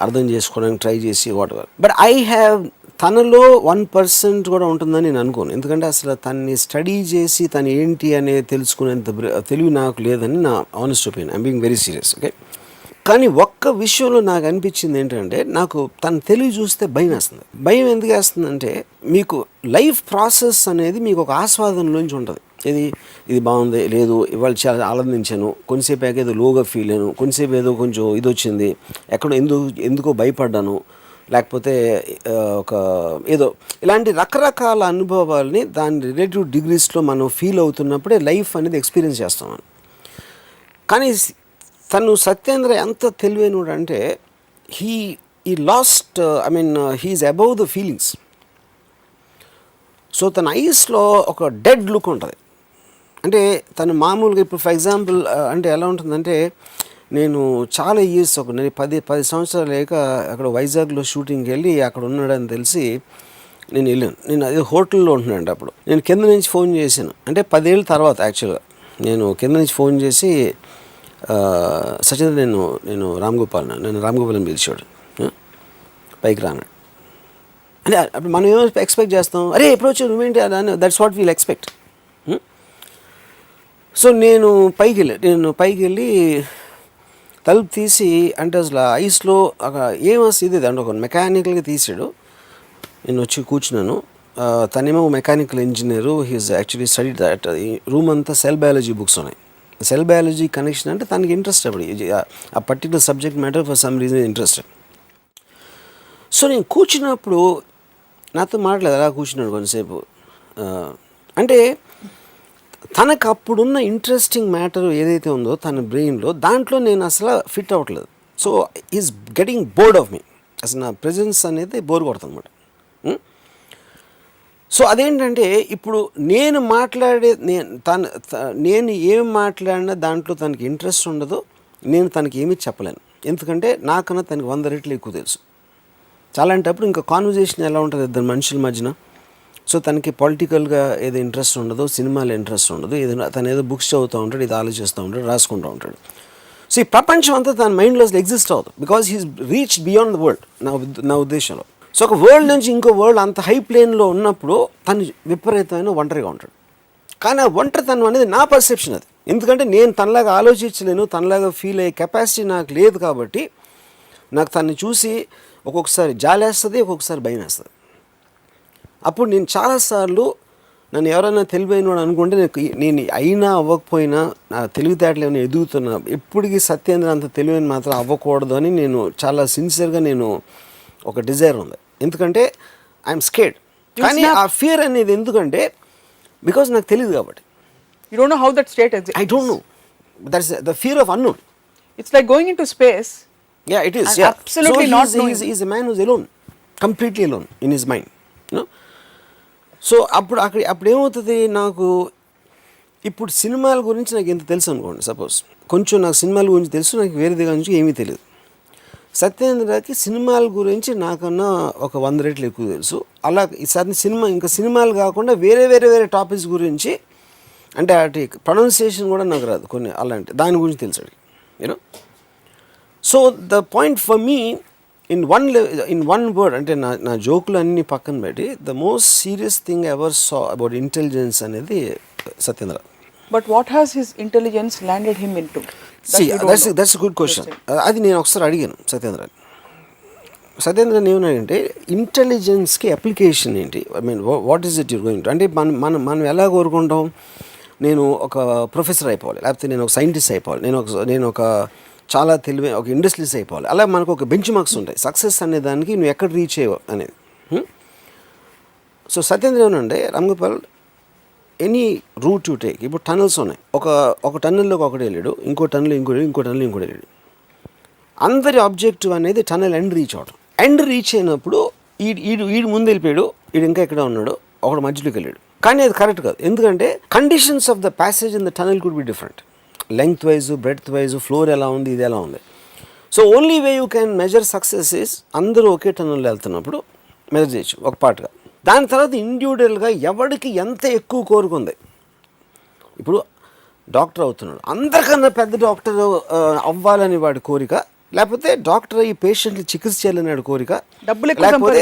అర్థం చేసుకోవడానికి ట్రై చేసి what ever. But I have తనలో 1% కూడా ఉంటుందని నేను అనుకోను. ఎందుకంటే అసలు తన్ని స్టడీ చేసి తను ఏంటి అనేది తెలుసుకునేంత తెలివి నాకు లేదని నా honest opinion. I'm being very serious. Okay, కానీ ఒక్క విషయంలో నాకు అనిపించింది ఏంటంటే, నాకు తన తెలివి చూస్తే భయం వేస్తుంది. భయం ఎందుకు వేస్తుందంటే, మీకు లైఫ్ ప్రాసెస్ అనేది మీకు ఒక ఆస్వాదనలోంచి ఉంటుంది. ఇది బాగుంది, లేదు ఇవాళ చాలా ఆనందించాను, కొంతసేపు ఏదో లోగా ఫీల్ అయ్యాను, కొంతసేపు ఏదో కొంచెం ఇది వచ్చింది, ఎక్కడో ఎందుకో భయపడ్డాను, లేకపోతే ఒక ఏదో ఇలాంటి రకరకాల అనుభవాల్ని దాని రిలేటివ్ డిగ్రీస్లో మనం ఫీల్ అవుతున్నప్పుడే లైఫ్ అనేది ఎక్స్పీరియన్స్ చేస్తాం. కానీ తను సత్యేంద్ర ఎంత తెలివైనడు అంటే, he lost he is above the feelings. So తన ఐస్లో ఒక డెడ్ లుక్ ఉంటుంది. అంటే తను మామూలుగా ఇప్పుడు ఫర్ ఎగ్జాంపుల్ అంటే ఎలా ఉంటుందంటే, నేను చాలా ఇయర్స్ నేను 10 సంవత్సరాలు లేక అక్కడ వైజాగ్లో షూటింగ్కి వెళ్ళి అక్కడ ఉన్నాడని తెలిసి నేను వెళ్ళాను. నేను అదే హోటల్లో ఉంటున్నాను అప్పుడు. నేను కింద నుంచి ఫోన్ చేశాను, అంటే 10 ఏళ్ళ తర్వాత యాక్చువల్గా నేను కింద నుంచి ఫోన్ చేసి సచిన్ నేను రామ్ గోపాల్ అని పిలిచాడు, పైకి రానాడు. అంటే అప్పుడు మనం ఏమో ఎక్స్పెక్ట్ చేస్తాం, అరే ఎప్పుడు వచ్చావు నువ్వేంటి అని, that's what wheel expect. So నేను పైకి వెళ్ళి తలుపు తీసి, అంటే అసలు ఐస్లో ఏమొస్తుంది ఇది అంటే ఒక మెకానికల్గా తీసాడు. నేను వచ్చి కూర్చున్నాను. తనేమో mechanical engineer, he's actually study that. ఈ రూమ్ అంతా సెల్ బయాలజీ బుక్స్ ఉన్నాయి. సెల్ బయాలజీ కనెక్షన్ అంటే తనకి ఇంట్రెస్ట్ అప్పుడు ఆ particular subject matter for some reason interested. So నేను కూర్చున్నప్పుడు నాతో మాట్లాడలేదు, అలా కూర్చున్నాడు కొంతసేపు. అంటే తనకు అప్పుడున్న ఇంట్రెస్టింగ్ మ్యాటర్ ఏదైతే ఉందో తన బ్రెయిన్లో, దాంట్లో నేను అసలు ఫిట్ అవ్వట్లేదు. So is getting bored of me. అసలు నా ప్రెజెన్స్ అనేది బోర్ కొడుతుంది అనమాట. సో అదేంటంటే ఇప్పుడు నేను మాట్లాడే నేను ఏం మాట్లాడినా దాంట్లో తనకి ఇంట్రెస్ట్ ఉండదు, నేను తనకి ఏమీ చెప్పలేను. ఎందుకంటే నాకన్నా తనకి 100 రెట్లు ఎక్కువ తెలుసు. చాలా అంటప్పుడు ఇంకా కాన్వర్జేషన్ ఎలా ఉంటుంది ఇద్దరు మనుషుల మధ్యన. సో తనకి పొలిటికల్గా ఏదో ఇంట్రెస్ట్ ఉండదు, సినిమాలో ఇంట్రెస్ట్ ఉండదు, తను ఏదో బుక్స్ చదువుతూ ఉంటాడు, ఇది ఆలోచిస్తూ ఉంటాడు, రాసుకుంటూ ఉంటాడు. సో ఈ ప్రపంచం అంతా తన మైండ్లో ఎగ్జిస్ట్ అవ్వదు, because he's reach beyond the world నా ఉద్దేశంలో. సో ఒక వరల్డ్ నుంచి ఇంకో వరల్డ్ అంత హై ప్లేన్లో ఉన్నప్పుడు తను విపరీతమైన ఒంటరిగా ఉంటాడు. కానీ ఆ ఒంటరితనం అనేది నా పర్సెప్షన్ అది. ఎందుకంటే నేను తనలాగా ఆలోచించలేను, తనలాగా ఫీల్ అయ్యే కెపాసిటీ నాకు లేదు. కాబట్టి నాకు తనని చూసి ఒక్కొక్కసారి జాలేస్తుంది, ఒక్కొక్కసారి భయం వేస్తుంది. అప్పుడు నేను చాలాసార్లు నన్ను ఎవరైనా తెలివైన వాడు అనుకుంటే నేను అయినా అవ్వకపోయినా నా తెలివితేటలు ఏమైనా ఎదుగుతున్నా, ఎప్పటికీ సత్యేంద్ర అంత తెలివైన మాత్రం అవ్వకూడదు అని నేను చాలా సిన్సియర్గా నేను ఒక డిజైర్ ఉంది. ఎందుకంటే ఐఎమ్ స్కేర్డ్. కానీ ఆ ఫియర్ అనేది ఎందుకంటే బికాజ్ నాకు తెలియదు కాబట్టి. You don't know how that state exists. I don't know. That's the fear of unknown. It's like going into space. Yeah, it is. And Yeah. absolutely so not knowing. He's a man who's alone, completely alone in his mind. You know. So అప్పుడు ఏమవుతుంది, నాకు ఇప్పుడు సినిమాల గురించి నాకు ఎంత తెలుసు అనుకోండి, సపోజ్ కొంచెం నాకు సినిమాల గురించి తెలుసు, నాకు వేరే దగ్గర నుంచి ఏమీ తెలియదు. సత్యేంద్రకి సినిమాల గురించి నాకన్నా ఒక 100 రెట్లు ఎక్కువ తెలుసు. అలా ఈసారి సినిమాలు కాకుండా వేరే టాపిక్స్ గురించి, అంటే అటు ప్రొనౌన్సియేషన్ కూడా నాకు రాదు కొన్ని, అలాంటి దాని గురించి తెలుసు you know. So the point for me in one word, అంటే నా జోకులు అన్నీ పక్కన పెట్టి, the most serious thing ever saw about intelligence అనేది Satyendra. But what has his intelligence landed him into? That's a good question. అది నేను ఒకసారి అడిగాను సత్యేంద్రని ఏమన్నాడంటే, ఇంటెలిజెన్స్కి అప్లికేషన్ ఏంటి, I mean what is it you're going to. అంటే మనం ఎలా కోరుకుంటాం, నేను ఒక ప్రొఫెసర్ అయిపోవాలి, లేకపోతే నేను ఒక సైంటిస్ట్ అయిపోవాలి, నేను ఒక చాలా తెలివైన ఒక ఇండస్ట్రీస్ అయిపోవాలి. అలా మనకు ఒక బెంచ్ మార్క్స్ ఉంటాయి సక్సెస్ అనే దానికి, నువ్వు ఎక్కడ రీచ్ అయ్యావు అనేది. సో సత్యేంద్ర ఏమనంటే, Ram Gopal, any route you take, ఇప్పుడు టనల్స్ ఉన్నాయి, ఒక టన్నెల్లోకి ఒకటి వెళ్ళాడు, ఇంకో టన్నెల్ ఇంకోటి వెళ్ళాడు. అందరి ఆబ్జెక్టివ్ అనేది టనల్ ఎండ్ రీచ్ అవడం. ఎండ్ రీచ్ అయినప్పుడు ఈడు ముందు వెళ్ళిపోయాడు, ఈడు ఇంకా ఎక్కడ ఉన్నాడు, ఒకడు మధ్యలోకి వెళ్ళాడు. కానీ అది కరెక్ట్ కాదు. ఎందుకంటే conditions of the passage in the tunnel could be different, length wise, breadth wise, floor ఎలా ఉంది, ఇది ఎలా ఉంది. So only way you can measure success is అందరూ ఒకే టనల్లో వెళ్తున్నప్పుడు మెజర్ చేయొచ్చు ఒక పార్ట్గా. దాని తర్వాత ఇండివిజువల్గా ఎవరికి ఎంత ఎక్కువ కోరుకుంది. ఇప్పుడు డాక్టర్ అవుతున్నాడు, అందరికన్నా పెద్ద డాక్టర్ అవ్వాలని వాడి కోరిక, లేకపోతే డాక్టర్ ఈ పేషెంట్లు చికిత్స చేయాలని వాడి కోరిక, లేకపోతే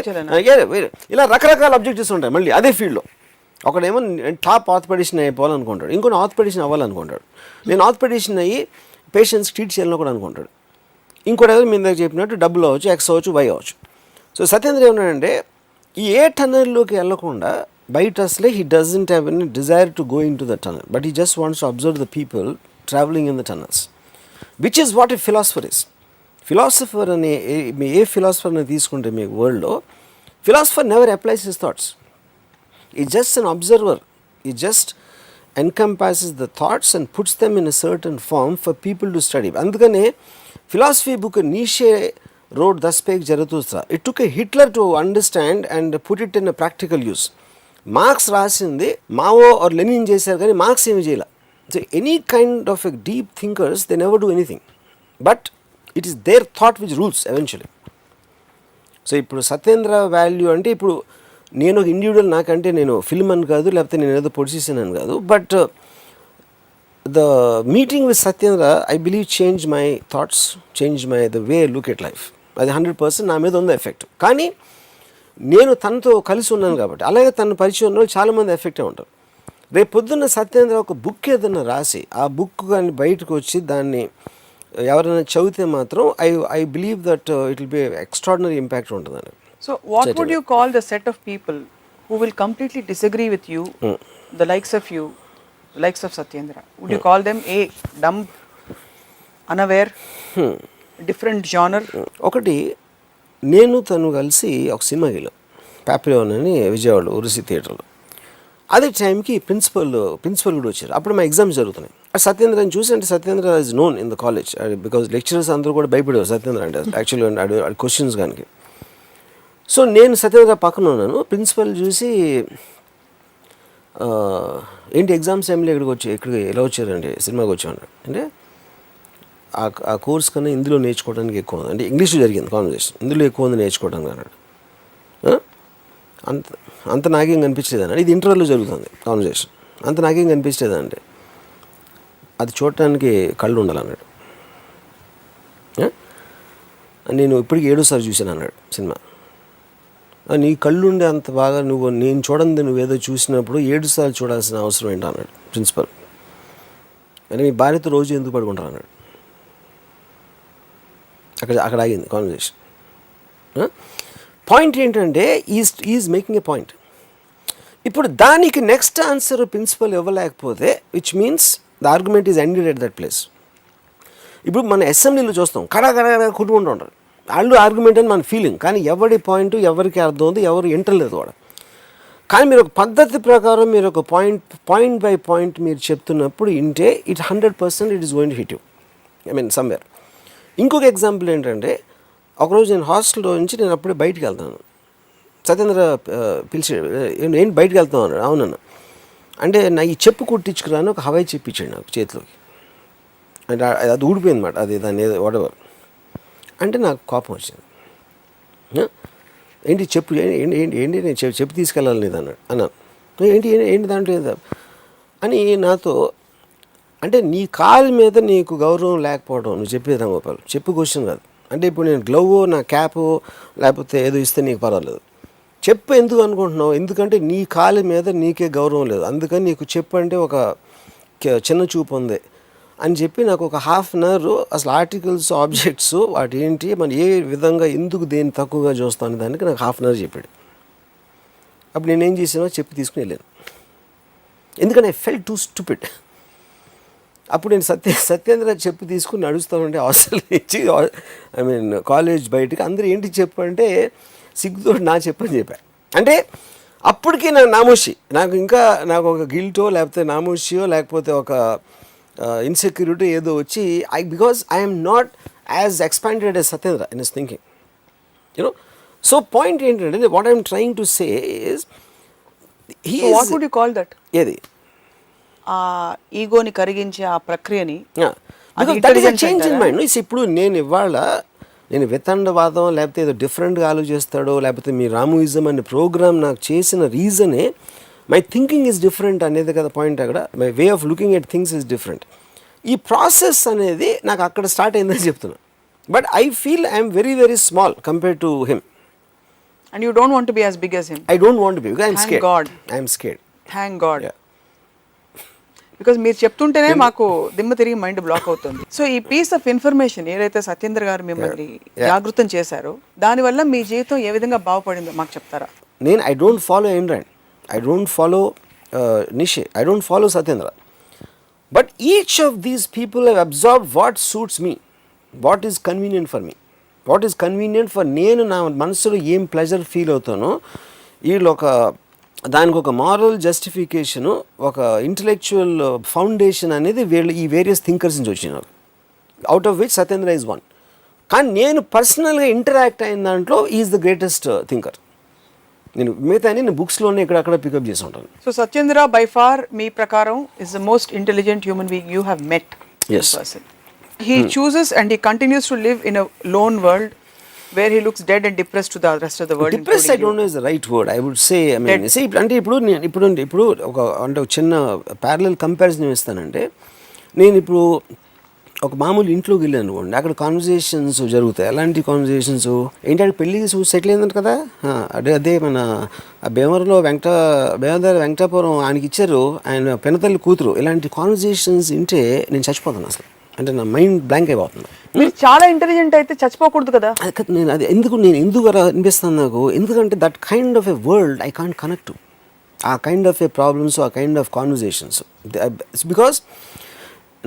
ఇలా రకరకాల అబ్జెక్టివ్స్ ఉంటాయి. మళ్ళీ అదే ఫీల్డ్లో ఒకడేమో టాప్ ఆర్థోపెడిషన్ అయిపోవాలనుకుంటాడు, ఇంకొన్ని ఆర్థోపెడిషన్ అవ్వాలనుకుంటాడు, నేను ఆర్థోపెడిషన్ అయ్యి పేషెంట్స్ ట్రీట్ చేయాలని కూడా అనుకుంటాడు. ఇంకోటి ఏదో మీ దగ్గర చెప్పినట్టు డబ్బులు అవ్వచ్చు, ఎక్స్ అవ్వచ్చు, వై అవ్వచ్చు. సో సత్యేంద్ర ఏమన్నాడంటే, ఈ ఏ టనల్లోకి వెళ్ళకుండా బయట అసలే he doesn't have any desire to go in to the tunnel, but he just wants to observe the people travelling in the tunnels, which is what a philosopher is. Philosopher అనే ఏ ఫిలాసఫర్ని తీసుకుంటే మీ వరల్డ్లో, philosopher never applies his thoughts, is just an observer, ఈ just encompasses the thoughts and puts them in a certain form for people to study. అందుకనే philosophy book Nietzsche wrote thus spake Zarathustra. It took a Hitler to understand and put it in a practical use. Marx రాసింది మావో ఆర్ లెనిన్ చేశారు, కానీ మార్క్స్ ఏమి చేయాల. So any kind of a deep thinkers they never do anything, but it is their thought which rules eventually. So ఇప్పుడు సత్యేంద్ర వాల్యూ అంటే, ఇప్పుడు నేను ఒక ఇండివిజువల్, నాకంటే నేను ఫిల్మ్ అని కాదు, లేకపోతే నేను ఏదో పొడిచేసాను అని కాదు, but the meeting with Satyendra I believe change my thoughts, change my the way look at life. అది 100% నా మీద ఉంది ఎఫెక్ట్. కానీ నేను తనతో కలిసి ఉన్నాను కాబట్టి, అలాగే తన పరిచయం ఉన్న వాళ్ళు చాలామంది ఎఫెక్టే ఉంటారు. రేపు పొద్దున్న సత్యేంద్ర ఒక బుక్ ఏదైనా రాసి ఆ బుక్ కానీ బయటకు వచ్చి దాన్ని ఎవరైనా చదివితే మాత్రం I believe that it will be extraordinary impact ఉంటుందని. So what would you call the set of people who will completely disagree with you, the likes of you, likes of Satyendra? Would you call them a dumb, unaware, different genre? ఒకటి, నేను తను కలిసి ఒక సినిమాకి వెళ్ళాం, పాపిలోన్ అని విజయవాడలో ఉరుసి థియేటర్లో. అదే టైంకి ప్రిన్సిపల్ కూడా వచ్చారు. అప్పుడు మా ఎగ్జామ్స్ జరుగుతున్నాయి. సత్యేంద్రని చూసి, అంటే Satyendra is known in the college because lecturers అందరూ కూడా భయపడేవారు సత్యేంద్ర అంటే యాక్చువల్లీ క్వశ్చన్స్ కానీ. సో నేను సత్యేంద్ర పక్కన ఉన్నాను. ప్రిన్సిపల్ చూసి ఏంటి ఎగ్జామ్స్ టైంలో ఇక్కడికి ఎలా వచ్చారండి, సినిమాకి వచ్చామన్నారు. అంటే ఆ కోర్స్ కన్నా ఇందులో నేర్చుకోవడానికి ఎక్కువ ఉంది, అంటే ఇంగ్లీష్లో జరిగింది కాన్వర్సేషన్, ఇందులో ఎక్కువ ఉంది నేర్చుకోవడానికి అన్నాడు. అంత నాకేం కనిపించేదని, ఇది ఇంటర్వ్యూలో జరుగుతుంది కాన్వర్సేషన్, అంత నాకేం కనిపించేదంటే అది చూడటానికి కళ్ళు ఉండాలన్నాడు. నేను ఇప్పటికి 7వ సారి చూశాను అన్నాడు సినిమా. నీ కళ్ళు ఉండే అంత బాగా నేను చూడండి నువ్వేదో చూసినప్పుడు 7 సార్లు చూడాల్సిన అవసరం ఏంటో అన్నాడు ప్రిన్సిపల్. అంటే మీ భార్యతో రోజు ఎందుకు పడుకుంటారు అన్నాడు. అక్కడ ఆగింది కాన్వర్సేషన్. పాయింట్ ఏంటంటే ఈజ్ మేకింగ్ ఏ పాయింట్. ఇప్పుడు దానికి నెక్స్ట్ ఆన్సర్ ప్రిన్సిపల్ ఇవ్వలేకపోతే which means the argument is ended at that place. ఇప్పుడు మన అసెంబ్లీలో చూస్తాం కడా కుట్టుకుంటూ ఉంటారు, వాళ్ళు ఆర్గ్యుమెంట్ అని మన ఫీలింగ్, కానీ ఎవరి పాయింట్ ఎవరికి అర్థం ఉంది, ఎవరు వింటలేదు కూడా. కానీ మీరు ఒక పద్ధతి ప్రకారం మీరు ఒక పాయింట్ బై పాయింట్ మీరు చెప్తున్నప్పుడు వింటే it 100% it is going to hit you, I mean somewhere. ఇంకొక ఎగ్జాంపుల్ ఏంటంటే, ఒకరోజు నేను హాస్టల్లో నుంచి నేను అప్పుడే బయటికి వెళ్తాను. సత్యేంద్ర పిలిచాడు, ఏంటి బయటికి వెళ్తాను అన్నాడు. అవునన్నా. అంటే నా ఈ చెప్పు కుట్టించుకురాను ఒక హవాయి చెప్పు ఇచ్చాడు నాకు చేతిలోకి. అంటే అది ఊడిపోయింది అన్నమాట, అది దాన్ని ఏదో వాడేవారు. అంటే నాకు కోపం వచ్చింది. ఏంటి చెప్పు, ఏంటి ఏంటి ఏంటి నేను చెప్పు తీసుకెళ్ళాలి లేదు అన్నాను. ఏంటి దాంట్లో అని నాతో, అంటే నీ కాలు మీద నీకు గౌరవం లేకపోవడం నువ్వు చెప్పేది రాంగోపాల్, చెప్పు క్వశ్చన్ కాదు. అంటే ఇప్పుడు నేను గ్లవ్ నా క్యాప్ లేకపోతే ఏదో ఇస్తే నీకు పర్వాలేదు, చెప్పు ఎందుకు అనుకుంటున్నావు, ఎందుకంటే నీ కాలు మీద నీకే గౌరవం లేదు, అందుకని నీకు చెప్పు అంటే ఒక చిన్న చూపు ఉంది అని చెప్పి నాకు ఒక ½ అన్ అవర్ అసలు ఆర్టికల్స్ ఆబ్జెక్ట్స్ వాటి ఏంటి మనం ఏ విధంగా ఎందుకు దేన్ని తక్కువగా చూస్తాను దానికి నాకు ½ అన్ అవర్ చెప్పాడు. అప్పుడు నేనేం చేసానో చెప్పి తీసుకుని వెళ్ళాను, ఎందుకంటే ఐ ఫెల్ట్ టూ స్టూపిడ్. అప్పుడు నేను సత్యేంద్ర చెప్పు తీసుకుని నడుస్తామంటే హాస్టల్ నుంచి ఐ మీన్ కాలేజ్ బయటికి అందరూ ఏంటి చెప్పు అంటే సిగ్గుతో నా చెప్పని చెప్పా. అంటే అప్పటికి నాకు నామోషి, నాకు ఒక గిల్టో లేకపోతే నామోషియో లేకపోతే ఒక ఇన్సెక్యూరిటీ ఏదో వచ్చి because I'm not as expanded as Satyendra in his thinking, you know. So point ఏంటంటే what I'm trying to say is what would you call that, ఏది ఆ ఈగోని కరిగించే ఆ ప్రక్రియని చేంజ్ ఇన్ మైండ్. ఇప్పుడు నేను వితండవాదం లేకపోతే ఏదో డిఫరెంట్గా ఆలోచిస్తాడో లేకపోతే మీ రాముయిజం అనే ప్రోగ్రామ్ నాకు చేసిన రీజనే మై థింకింగ్ ఈజ్ డిఫరెంట్ అనేది కదా పాయింట్. అక్కడ my way of looking at things is different. ఈ ప్రాసెస్ అనేది నాకు అక్కడ స్టార్ట్ అయిందని చెప్తున్నా. But I feel I'm very very small compare to him. And you don't want to be as big as him. I don't want to be because I'm Thank scared. God. I'm scared. Thank God. Yeah. Because మీరు చెప్తుంటేనే మాకు దిమ్మ తిరిగి మైండ్ బ్లాక్ అవుతుంది. సో ఈ పీస్ ఆఫ్ ఇన్ఫర్మేషన్ ఏదైతే సత్యేంద్ర గారు మిమ్మల్ని జాగృతం చేశారో దానివల్ల మీ జీవితం ఏ విధంగా బాగుపడిందో మాకు చెప్తారా? నేను I don't follow Android, I don't follow నిషే, I don't follow Satyendra. But each of these people have observe what suits me, what is convenient for me, what is convenient for నేను నా మనసులో ఏం ప్లెజర్ ఫీల్ అవుతానో. వీళ్ళు దానికి ఒక మారల్ జస్టిఫికేషను, ఒక ఇంటలెక్చువల్ ఫౌండేషన్ అనేది వీళ్ళు ఈ వేరియస్ థింకర్స్ నుంచి వచ్చినారు, out of which Satyendra is one. కానీ నేను పర్సనల్గా ఇంటరాక్ట్ అయిన దాంట్లో ఈజ్ ద గ్రేటెస్ట్ థింకర్. నేను మిగతా నేను బుక్స్లోనే ఇక్కడక్కడ పికప్ చేసి ఉంటాను. సో సత్యేంద్ర బై ఫార్ మీ ప్రకారం is the most intelligent human being you have met. Yes. He chooses and he continues to live in a lone world where he looks dead and depressed to the rest of the world. Depressed I don't know is the right word. I would say, I mean, see, అంటే ఇప్పుడు ఒక చిన్న ప్యారలల్ కంపారిజన్ ఇస్తానంటే, నేను ఇప్పుడు ఒక మామూలు ఇంట్లోకి వెళ్ళాను అనుకోండి, అక్కడ కాన్వర్జేషన్స్ జరుగుతాయి. అలాంటి కాన్వర్జేషన్స్ ఏంటంటే పెళ్ళి సెటిల్ అయిందంట కదా, అదే మన భీమవరంలో వెంకటాపురం ఆయనకి ఇచ్చారు, ఆయన పెనతల్లి కూతురు. ఇలాంటి కాన్వర్జేషన్స్ వింటే నేను చచ్చిపోతాను అసలు. అంటే నా మైండ్ బ్లాంక్ అయిపోతుంది. మీరు చాలా ఇంటెలిజెంట్ అయితే చచ్చిపోకూడదు కదా. నేను ఎందుకు అలా అనిపిస్తాను నాకు, ఎందుకంటే that kind of a world I can't connect to. ఆ కైండ్ ఆఫ్ ఏ ప్రాబ్లమ్స్, ఆ కైండ్ ఆఫ్ కాన్వర్జేషన్స్. బికాస్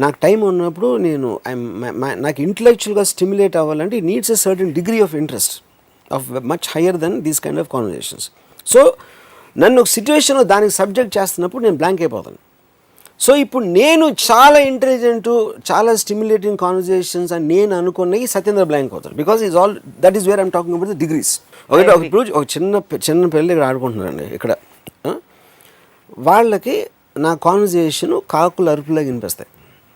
నాకు టైం ఉన్నప్పుడు నాకు ఇంటలెక్చువల్గా స్టిమ్యులేట్ అవ్వాలంటే it needs a certain degree of interest of much higher then these kind of conversations. So నన్ను ఒక సిచ్యువేషన్లో దానికి సబ్జెక్ట్ చేస్తున్నప్పుడు నేను బ్లాంక్ అయిపోతాను. సో ఇప్పుడు నేను చాలా ఇంటెలిజెంట్, చాలా స్టిమ్యులేటింగ్ కాన్వర్జేషన్స్ అని నేను అనుకున్నవి సత్యేంద్ర బ్లాంక్ అవుతాడు. Because is all that is where I'm talking about the degrees. ఇప్పుడు ఒక చిన్న పిల్లలు ఇక్కడ ఆడుకుంటున్నారండి ఇక్కడ, వాళ్ళకి నా కాన్వర్జేషన్ కాకులు అరుపులాగా వినిపిస్తాయి.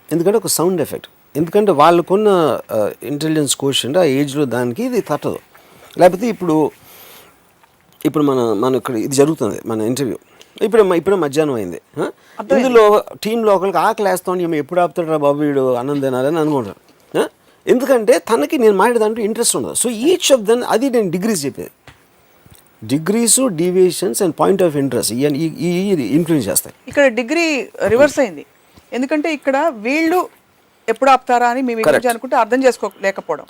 ఎందుకంటే ఒక సౌండ్ ఎఫెక్ట్. ఎందుకంటే వాళ్ళకున్న ఇంటెలిజెన్స్ కోషెంట్ ఆ ఏజ్లో దానికి ఇది తట్టదు. లేకపోతే ఇప్పుడు మన ఇక్కడ ఇది జరుగుతుంది, మన ఇంటర్వ్యూ ఇప్పుడు మధ్యాహ్నం అయింది. ఇందులో టీంలో ఒకరికి ఆకలి వేస్తాను, ఏమో ఎప్పుడు ఆపుతాడు బాబు వీడు అన్నం తినాలని అనుకుంటారు. ఎందుకంటే తనకి నేను మాట్లాడేదాంట్లో ఇంట్రెస్ట్ ఉండదు. సో ఈచ్ ఆఫ్ దెన్ అది నేను డిగ్రీస్ చెప్పేది. Degrees, deviations and point of interest ఈ ఇన్ఫ్లుయెన్స్ చేస్తాయి. ఇక్కడ డిగ్రీ రివర్స్ అయింది. ఎందుకంటే ఇక్కడ వీళ్ళు ఎప్పుడు ఆపుతారా అని మీ గురించి అనుకుంటే అర్థం చేసుకోలేకపోవడం.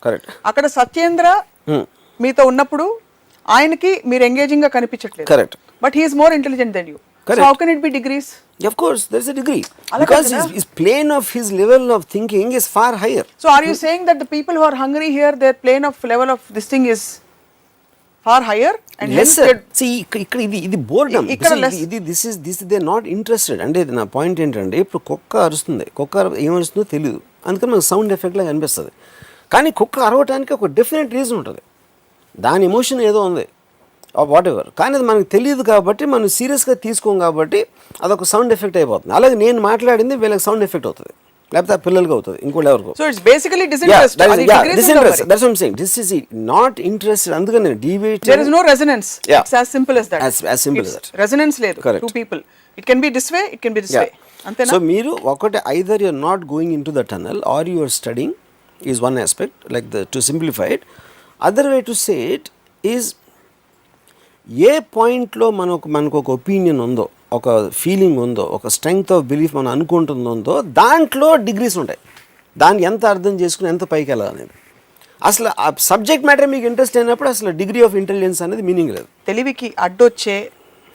అక్కడ సత్యేంద్ర మీతో ఉన్నప్పుడు ఆయనకి మీరు ఎంగేజింగ్ గా కనిపించట్లేదు. Correct. But he is more intelligent then you. So how can it be degrees? Of course there is a degree, because his plane of his level of thinking is far higher. So are you saying that the people who are hungry here, their plane of level of this thing is far higher and less? See ikkada idi boredom. This is they are not interested. ante na point entante ippudu kokka arustundi, kokka em arustundo teliyadu, andukani manaku sound effect la kanipistadi. Kani kokka aravataniki oka definite reason untadi, దాని ఎమోషన్ ఏదో ఉంది వాట్ ఎవర్, కానీ అది మనకు తెలియదు కాబట్టి మనం సీరియస్గా తీసుకోం కాబట్టి అదొక సౌండ్ ఎఫెక్ట్ అయిపోతుంది. అలాగే నేను మాట్లాడింది వీళ్ళకి సౌండ్ ఎఫెక్ట్ అవుతుంది, లేకపోతే ఆ పిల్లలకి అవుతుంది, ఇంకోటి ఎవరికో. So it's basically disinterest. Disinterest, that's what I am saying. This is not interested. అందుకని నేను deviate, there is no resonance. It's as simple as that. As simple as that. Resonance లేదు to people. It can be this way, it can be this way. అంతేనా? సో మీరు ఒకటి either you are not going into the tunnel or you are studying is one aspect, like to simplify it. Other way to say it is, ఏ పాయింట్లో మనకు ఒక ఒపీనియన్ ఉందో, ఒక ఫీలింగ్ ఉందో, ఒక స్ట్రెంగ్త్ ఆఫ్ బిలీఫ్ మనం అనుకుంటుందో దాంట్లో డిగ్రీస్ ఉంటాయి. దాన్ని ఎంత అర్థం చేసుకుని ఎంత పైకి వెళ్ళాలనేది. అసలు ఆ సబ్జెక్ట్ మ్యాటర్ మీకు ఇంట్రెస్ట్ అయినప్పుడు అసలు డిగ్రీ ఆఫ్ ఇంటెలిజెన్స్ అనేది మీనింగ్ లేదు. తెలివికి అడ్డొచ్చే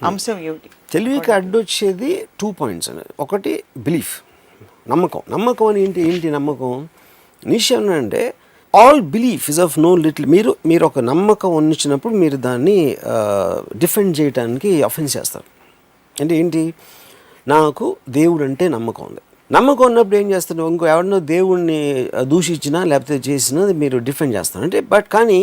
అంశం ఏమిటి? తెలివికి అడ్డొచ్చేది 2 పాయింట్స్ అనేది. ఒకటి బిలీఫ్, నమ్మకం అని ఏంటి నమ్మకం? నిశ్చయం అంటే all belief is of no little. మీరు ఒక నమ్మకం ఉన్నప్పుడు మీరు దాన్ని డిఫెండ్ చేయడానికి అఫెన్స్ చేస్తారు. అంటే ఏంటి, నాకు దేవుడు అంటే నమ్మకం ఉంది. నమ్మకం ఉన్నప్పుడు ఏం చేస్తారు, ఇంకో ఎవరినో దేవుడిని దూషించినా లేకపోతే చేసినా మీరు డిఫెండ్ చేస్తారు. అంటే కానీ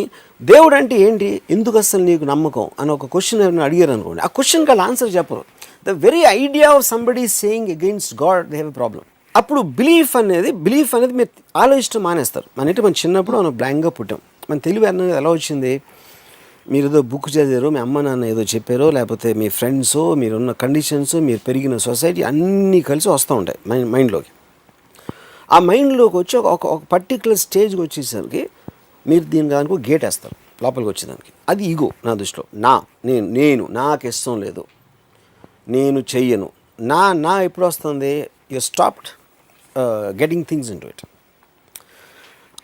దేవుడు అంటే ఏంటి, ఎందుకు అసలు నీకు నమ్మకం అని ఒక క్వశ్చన్ ఎవరైనా అడిగారు అనుకోండి, ఆ క్వశ్చన్కి వాళ్ళు ఆన్సర్ చెప్పరు. The very idea of somebody saying against God they have a problem. అప్పుడు బిలీఫ్ అనేది మీరు ఆలోచించడం మానేస్తారు. మన చిన్నప్పుడు మనం బ్లాంక్గా పుట్టాం. మన తెలివి అనేది ఎలా వచ్చింది, మీరు ఏదో బుక్ చదివారో, మీ అమ్మ నాన్న ఏదో చెప్పారో, లేకపోతే మీ ఫ్రెండ్స్, మీరున్న కండిషన్స్, మీరు పెరిగిన సొసైటీ అన్నీ కలిసి వస్తూ ఉంటాయి మైండ్లోకి. ఆ మైండ్లోకి వచ్చి ఒక పర్టికులర్ స్టేజ్కి వచ్చేసరికి మీరు దీని దానికి గేట్ వేస్తారు లోపలికి వచ్చేదానికి. అది ఈగో నా దృష్టిలో. నేను నాకు ఇష్టం లేదు, నేను చెయ్యను, నా ఎప్పుడు వస్తుంది, you stopped getting things in to it.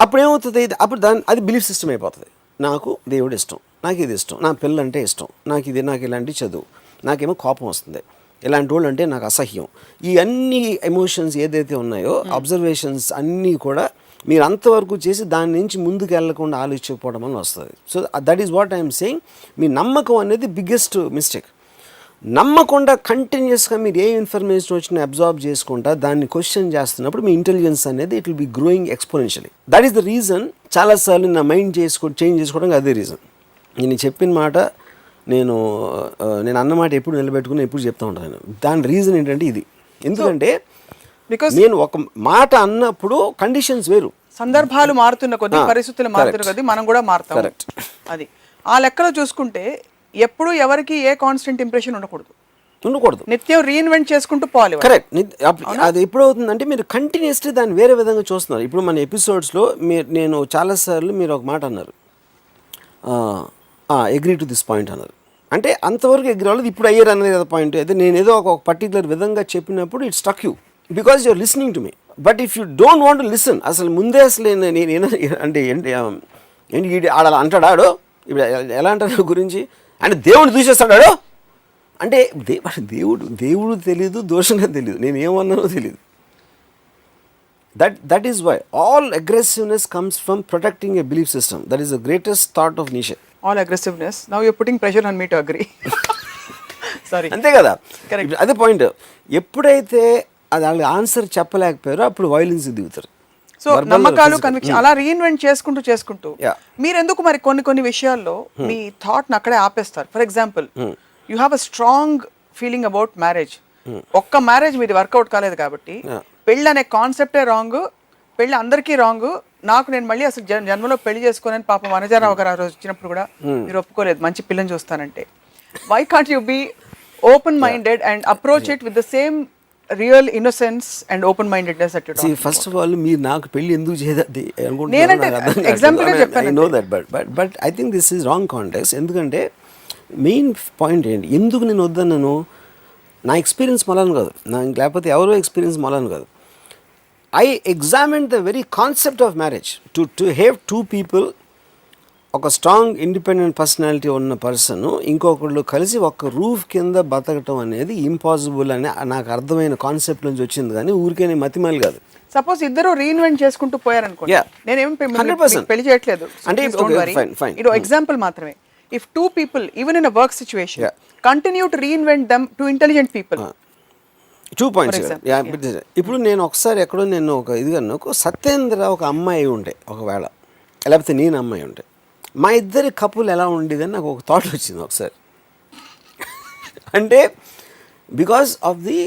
అప్పుడు ఏమవుతుంది, అప్పుడు అది బిలీఫ్ సిస్టమ్ అయిపోతుంది. నాకు దేవుడు ఇష్టం, నాకు ఇది ఇష్టం, నా పిల్లంటే ఇష్టం, నాకు ఇలాంటి చదువు, నాకేమో కోపం వస్తుంది, ఇలాంటి వాళ్ళు అంటే నాకు అసహ్యం. ఈ అన్ని ఎమోషన్స్ ఏదైతే ఉన్నాయో, అబ్జర్వేషన్స్ అన్నీ కూడా మీరు అంతవరకు చేసి దాని నుంచి ముందుకు వెళ్ళకుండా ఆలోచించకపోవడం వల్ల వస్తుంది. So that is what I'm saying. మీ నమ్మకం అనేది బిగ్గెస్ట్ మిస్టేక్. నమ్మకుండా కంటిన్యూస్గా మీరు ఏ ఇన్ఫర్మేషన్ వచ్చినా అబ్జార్బ్ చేసుకుంటా దాన్ని క్వశ్చన్ చేస్తున్నప్పుడు మీ ఇంటెలిజెన్స్ అనేది it will B growing exponentially. That is the reason. చాలాసార్లు నా మైండ్ చేంజ్ చేసుకోవడానికి అదే రీజన్. నేను చెప్పిన మాట, నేను అన్నమాట ఎప్పుడు నిలబెట్టుకుని ఎప్పుడు చెప్తూ ఉంటాను. దాని రీజన్ ఏంటంటే ఇది. ఎందుకంటే నేను ఒక మాట అన్నప్పుడు కండిషన్స్ వేరు. సందర్భాలు మారుతున్న కొద్దీ, పరిస్థితులు మారుతున్న కొద్దీ మనం కూడా మారుతాం. అది ఆ లెక్కలో చూసుకుంటే ఎప్పుడు ఎవరికి ఏ కాన్స్టెంట్ ఇంప్రెషన్ ఉండకూడదు. నిత్యం రీఇన్వెంట్ చేసుకుంటూ పోవాలి. కరెక్ట్. అది ఎప్పుడు అవుతుందంటే మీరు కంటిన్యూస్లీ దాన్ని వేరే విధంగా చూస్తున్నారు. ఇప్పుడు మన ఎపిసోడ్స్లో నేను చాలాసార్లు మీరు ఒక మాట అన్నారు, అగ్రీ టు దిస్ పాయింట్ అన్నారు. అంటే అంతవరకు ఎగ్రీ అవ్వలేదు, ఇప్పుడు అయ్యారు అనేది కదా పాయింట్. అయితే నేను ఏదో ఒక పర్టికులర్ విధంగా చెప్పినప్పుడు it stuck you because you're listening to me. But if you don't want to listen, అసలు ముందే అసలు నేను అంటే ఏంటి ఆడ అంటాడాడో, ఇప్పుడు ఎలా అంటారు గురించి అంటే దేవుడు దూషిస్తాడాడో అంటే దేవుడు తెలీదు, దోషంగా తెలీదు, నేను ఏమన్నానో తెలీదు. That is why all aggressiveness comes from protecting a belief system. That is the greatest thought of Nietzsche. All aggressiveness, now you are putting pressure on me to agree. Sorry, అంతే కదా, అదే పాయింట్. ఎప్పుడైతే అది వాళ్ళు ఆన్సర్ చెప్పలేకపోయారో అప్పుడు వైలెన్స్ దిగుతారు. సో నమ్మకాలు, కన్విక్షన్ అలా రీఇన్వెంట్ చేసుకుంటూ మీరు ఎందుకు మరి కొన్ని విషయాల్లో మీ థాట్ని అక్కడే ఆపేస్తారు? For example, you have a strong feeling about marriage. ఒక్క మ్యారేజ్ మీది వర్కౌట్ కాలేదు కాబట్టి పెళ్ళి అనే కాన్సెప్టే రాంగ్, పెళ్ళి అందరికీ రాంగ్, నేను మళ్ళీ అసలు జన్మలో పెళ్లి చేసుకోనని పాపం వనజారావు గారు ఆ రోజు వచ్చినప్పుడు కూడా మీరు ఒప్పుకోలేదు, మంచి పిల్లని చూస్తానంటే. Why can't you be open minded and approach it with the same real innocence and open mindedness that you talk about? First of all మీరు నాకు పెళ్లి ఎందుకు చేయదది నేనంటే ఎగ్జాంపుల్ గా చెప్పాను. I know that, but I think this is wrong context. ఎందుకంటే మెయిన్ పాయింట్ ఏంటి, ఎందుకు నేను వద్దన్నాను, నా ఎక్స్పీరియన్స్ మొలను కాదు, లేకపోతే ఎవరో ఎక్స్పీరియన్స్ మొలను కాదు. I examine the very concept of marriage. To have two people, ఒక స్ట్రాంగ్ ఇండిపెండెంట్ పర్సనాలిటీ ఉన్న పర్సన్ ఇంకొకళ్ళు కలిసి ఒక రూఫ్ కింద బతకటం అనేది ఇంపాసిబుల్ అని నాకు అర్థమైన కాన్సెప్ట్ నుంచి వచ్చింది, కానీ ఊరికే మతిమాలి కాదు. సపోజ్ ఇద్దరు రీఇన్వెంట్ చేసుకుంటూ పోయారనుకోండి, నేనేం 100% పెళ్లి చేయట్లేదు అంటే ఇది ఎగ్జాంపుల్ మాత్రమే. If two people, even in a work situation, continue to reinvent them to intelligent people. 2 points. ఇప్పుడు నేను ఒకసారి ఎక్కడో నేను ఒక ఇదిగా సత్యేంద్ర ఒక అమ్మాయి ఉండే, ఒకవేళ లేకపోతే నేను అమ్మాయి ఉంటే, మా ఇద్దరి కపుల్ ఎలా ఉండేదని నాకు ఒక థాట్ వచ్చింది ఒకసారి. అంటే బికాస్ ఆఫ్ ది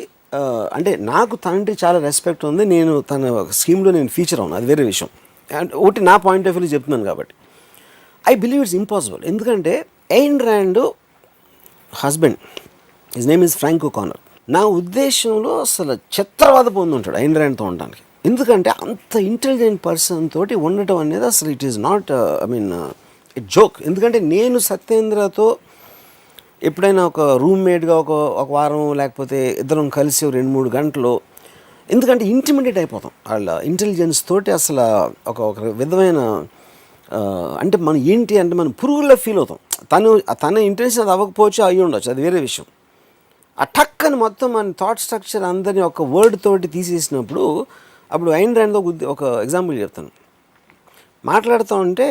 అంటే నాకు తనంటే చాలా రెస్పెక్ట్ ఉంది, నేను తన స్కీమ్లో నేను ఫీచర్ అవును, అది వేరే విషయం. అండ్ ఒకటి నా పాయింట్ ఆఫ్ వ్యూలో చెప్తున్నాను కాబట్టి ఐ బిలీవ్ ఇట్స్ ఇంపాసిబుల్. ఎందుకంటే Ayn Rand husband, his name is Frank O'Connor. నా ఉద్దేశంలో అసలు చిత్రవాద పొంది ఉంటాడు ఎయిన్ ర్యాండ్తో ఉండడానికి. ఎందుకంటే అంత ఇంటెలిజెంట్ పర్సన్ తోటి ఉండటం అనేది అసలు it is not it joke. ఎందుకంటే నేను సత్యేంద్రతో ఎప్పుడైనా ఒక రూమ్మేట్గా ఒక వారం లేకపోతే ఇద్దరం కలిసి 2-3 గంటలు, ఎందుకంటే ఇంటిమిడేట్ అయిపోతాం వాళ్ళ ఇంటెలిజెన్స్ తోటి. అసలు ఒక విధమైన అంటే మనం ఏంటి అంటే మనం పురుగుల్లో ఫీల్ అవుతాం. తన ఇంటెన్షన్ అది అవ్వకపోవచ్చు, అయ్యి ఉండొచ్చు, అది వేరే విషయం. ఆ టక్కని మొత్తం మన థాట్ స్ట్రక్చర్ అందరినీ ఒక వర్డ్ తోటి తీసేసినప్పుడు, అప్పుడు ఐన్ ర్యాండ్తో ఒక ఎగ్జాంపుల్ చెప్తాను. మాట్లాడుతూ ఉంటే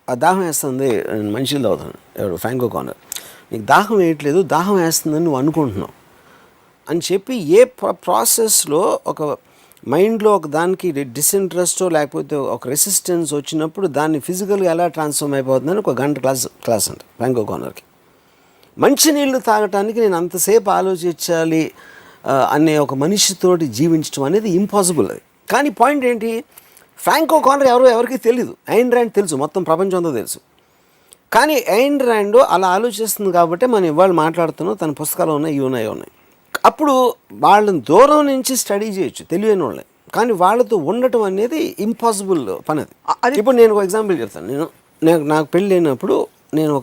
ఆ దాహం వేస్తుంది, మనిషిని తాగుతాను, ఎవరు ఫ్రాంక్ ఓకానర్, నీకు దాహం వేయట్లేదు, దాహం వేస్తుందని నువ్వు అనుకుంటున్నావు అని చెప్పి ఏ ప్రాసెస్లో ఒక మైండ్లో ఒక దానికి డిస్ఇంట్రెస్టో లేకపోతే ఒక రెసిస్టెన్స్ వచ్చినప్పుడు దాన్ని ఫిజికల్గా ఎలా ట్రాన్స్ఫార్మ్ అయిపోతుందని ఒక గంట క్లాస్ అంట ఫ్రాంక్ ఓకానర్కి. మంచినీళ్ళు తాగటానికి నేను అంతసేపు ఆలోచించాలి అనే ఒక మనిషితోటి జీవించడం అనేది ఇంపాసిబుల్. అది కానీ పాయింట్ ఏంటి, ఫ్రాంక్ ఓకానర్ ఎవరికి తెలీదు, ఐన్ ర్యాండ్ తెలుసు, మొత్తం ప్రపంచంతో తెలుసు. కానీ ఐన్ ర్యాండ్ అలా ఆలోచిస్తుంది కాబట్టి మనం ఇవాళ మాట్లాడుతున్నాం, తన పుస్తకాలు ఉన్నాయి, ఇవి ఉన్నాయి. అప్పుడు వాళ్ళని దూరం నుంచి స్టడీ చేయొచ్చు తెలియని వాళ్ళే, కానీ వాళ్ళతో ఉండటం అనేది ఇంపాసిబుల్ పని. అది ఇప్పుడు నేను ఒక ఎగ్జాంపుల్ చెప్తాను. నాకు పెళ్ళి అయినప్పుడు నేను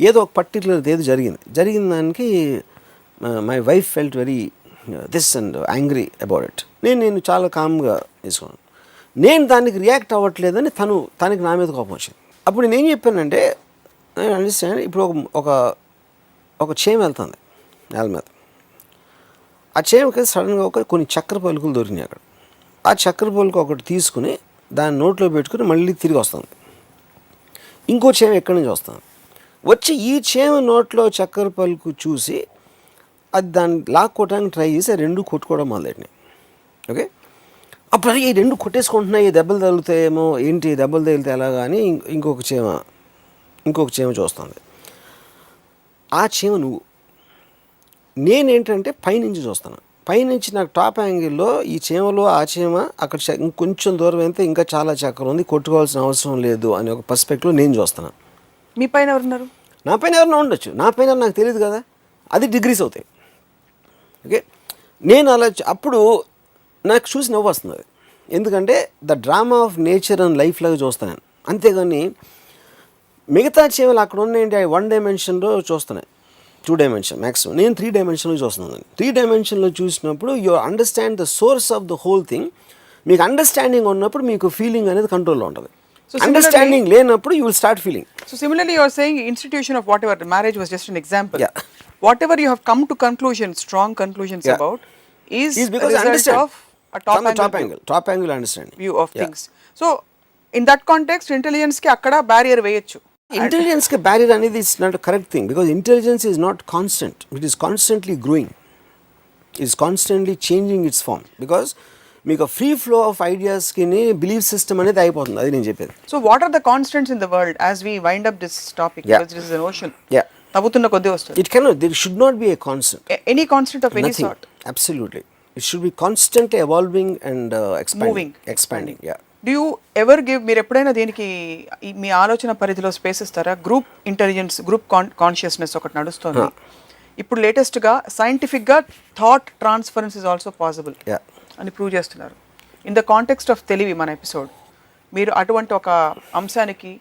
ఏదో ఒక పర్టికులర్ ఏదో జరిగిన దానికి my wife felt very this and angry about it. నేను చాలా కామ్గా తీసుకున్నాను. నేను దానికి రియాక్ట్ అవ్వట్లేదని తనకి నా మీద కోపం వచ్చింది. అప్పుడు నేను ఏం చెప్పానంటే, నేను అండర్స్టాండ్, ఇప్పుడు ఒక చేమ వెళ్తుంది నేల మీద, ఆ చేమకి సడన్గా కొన్ని చక్కెర పలుకులు దొరికినాయి అక్కడ. ఆ చక్కెర పలుకు ఒకటి తీసుకుని దాన్ని నోట్లో పెట్టుకుని మళ్ళీ తిరిగి వస్తుంది. ఇంకో చేమ ఎక్కడి నుంచి వస్తుంది, వచ్చి ఈ చేమ నోట్లో చక్కెర పలుకు చూసి అది దాన్ని లాక్కోవడానికి ట్రై చేసి ఆ రెండు కొట్టుకోవడం మొదలెట్టినాయి. ఓకే, అప్పుడు ఈ రెండు కొట్టేసుకుంటున్నాయి, దెబ్బలు తగులుతాయేమో, ఏంటి దెబ్బలు తగిలితే ఎలాగా అని ఇంకొక చేమ చూస్తుంది. ఆ చేమ నేనేంటంటే పైనుంచి చూస్తాను, పైనుంచి నాకు టాప్ యాంగిల్లో ఈ చీమలో ఆ చీమ అక్కడ ఇంకొంచెం దూరం అయితే ఇంకా చాలా చక్రం ఉంది, కొట్టుకోవాల్సిన అవసరం లేదు అనే ఒక పర్స్పెక్టివ్లో నేను చూస్తున్నాను. మీ పైన ఎవరున్నారు? నా పైన ఎవరైనా ఉండొచ్చు, నా పైన నాకు తెలియదు కదా, అది డిగ్రీస్ అవుతాయి. ఓకే, నేను అలా అప్పుడు నాకు చూసి నవ్వు వస్తుంది. ఎందుకంటే the drama of nature and life లాగా చూస్తాను. అంతేగాని మిగతా చీమలు అక్కడ ఉన్నాయంటే 1 డైమెన్షన్లో చూస్తున్నాయి, 2 డైమెన్షన్ మ్యాక్సిమం. నేను 3 డైమెన్షన్లో చూస్తున్నాను. 3 డైమెన్షన్లో చూసినప్పుడు you understand the source of the whole thing. మీకు అండర్స్టాండింగ్ ఉన్నప్పుడు మీకు ఫీలింగ్ అనేది కంట్రోల్లో ఉంటుంది. అండర్స్టాండింగ్ లేనప్పుడు you will start feeling. So similarly, you are saying institution of whatever marriage was just an example. Yeah. Whatever you have come to conclusions, strong conclusions about, is because a result of a top angle understanding view of things. So in that context, intelligence ki akkada barrier veyochu. Intelligence ke barrier anedi is not a correct thing, because intelligence is not constant. It is constantly growing. It is constantly changing its form, because మీకు ఫ్రీ ఫ్లో ఆఫ్ ఐడియాస్కి బిలీఫ్ సిస్టమ్ అనేది అయిపోతుంది. అది నేను చెప్పేది. So what are the constants in the world as we wind up this topic, because this is an ocean. తవ్వుతున్న కొద్దీ వస్తుంది. It cannot, there should not be a constant, any constant of any sort. Absolutely, it should be constantly evolving and expanding. Do you ever give, మీరు ఎప్పుడైనా దీనికి మీ ఆలోచన పరిధిలో స్పేస్ ఇస్తారా? గ్రూప్ ఇంటెలిజెన్స్, గ్రూప్ కాన్షియస్నెస్ ఒకటి నడుస్తుంది ఇప్పుడు లేటెస్ట్గా. సైంటిఫిక్గా thought transference is also possible అని ప్రూవ్ చేస్తున్నారు. ఇన్ ద కాంటెక్స్ట్ ఆఫ్ తెలివి మన ఎపిసోడ్, మీరు అటువంటి ఒక అంశానికి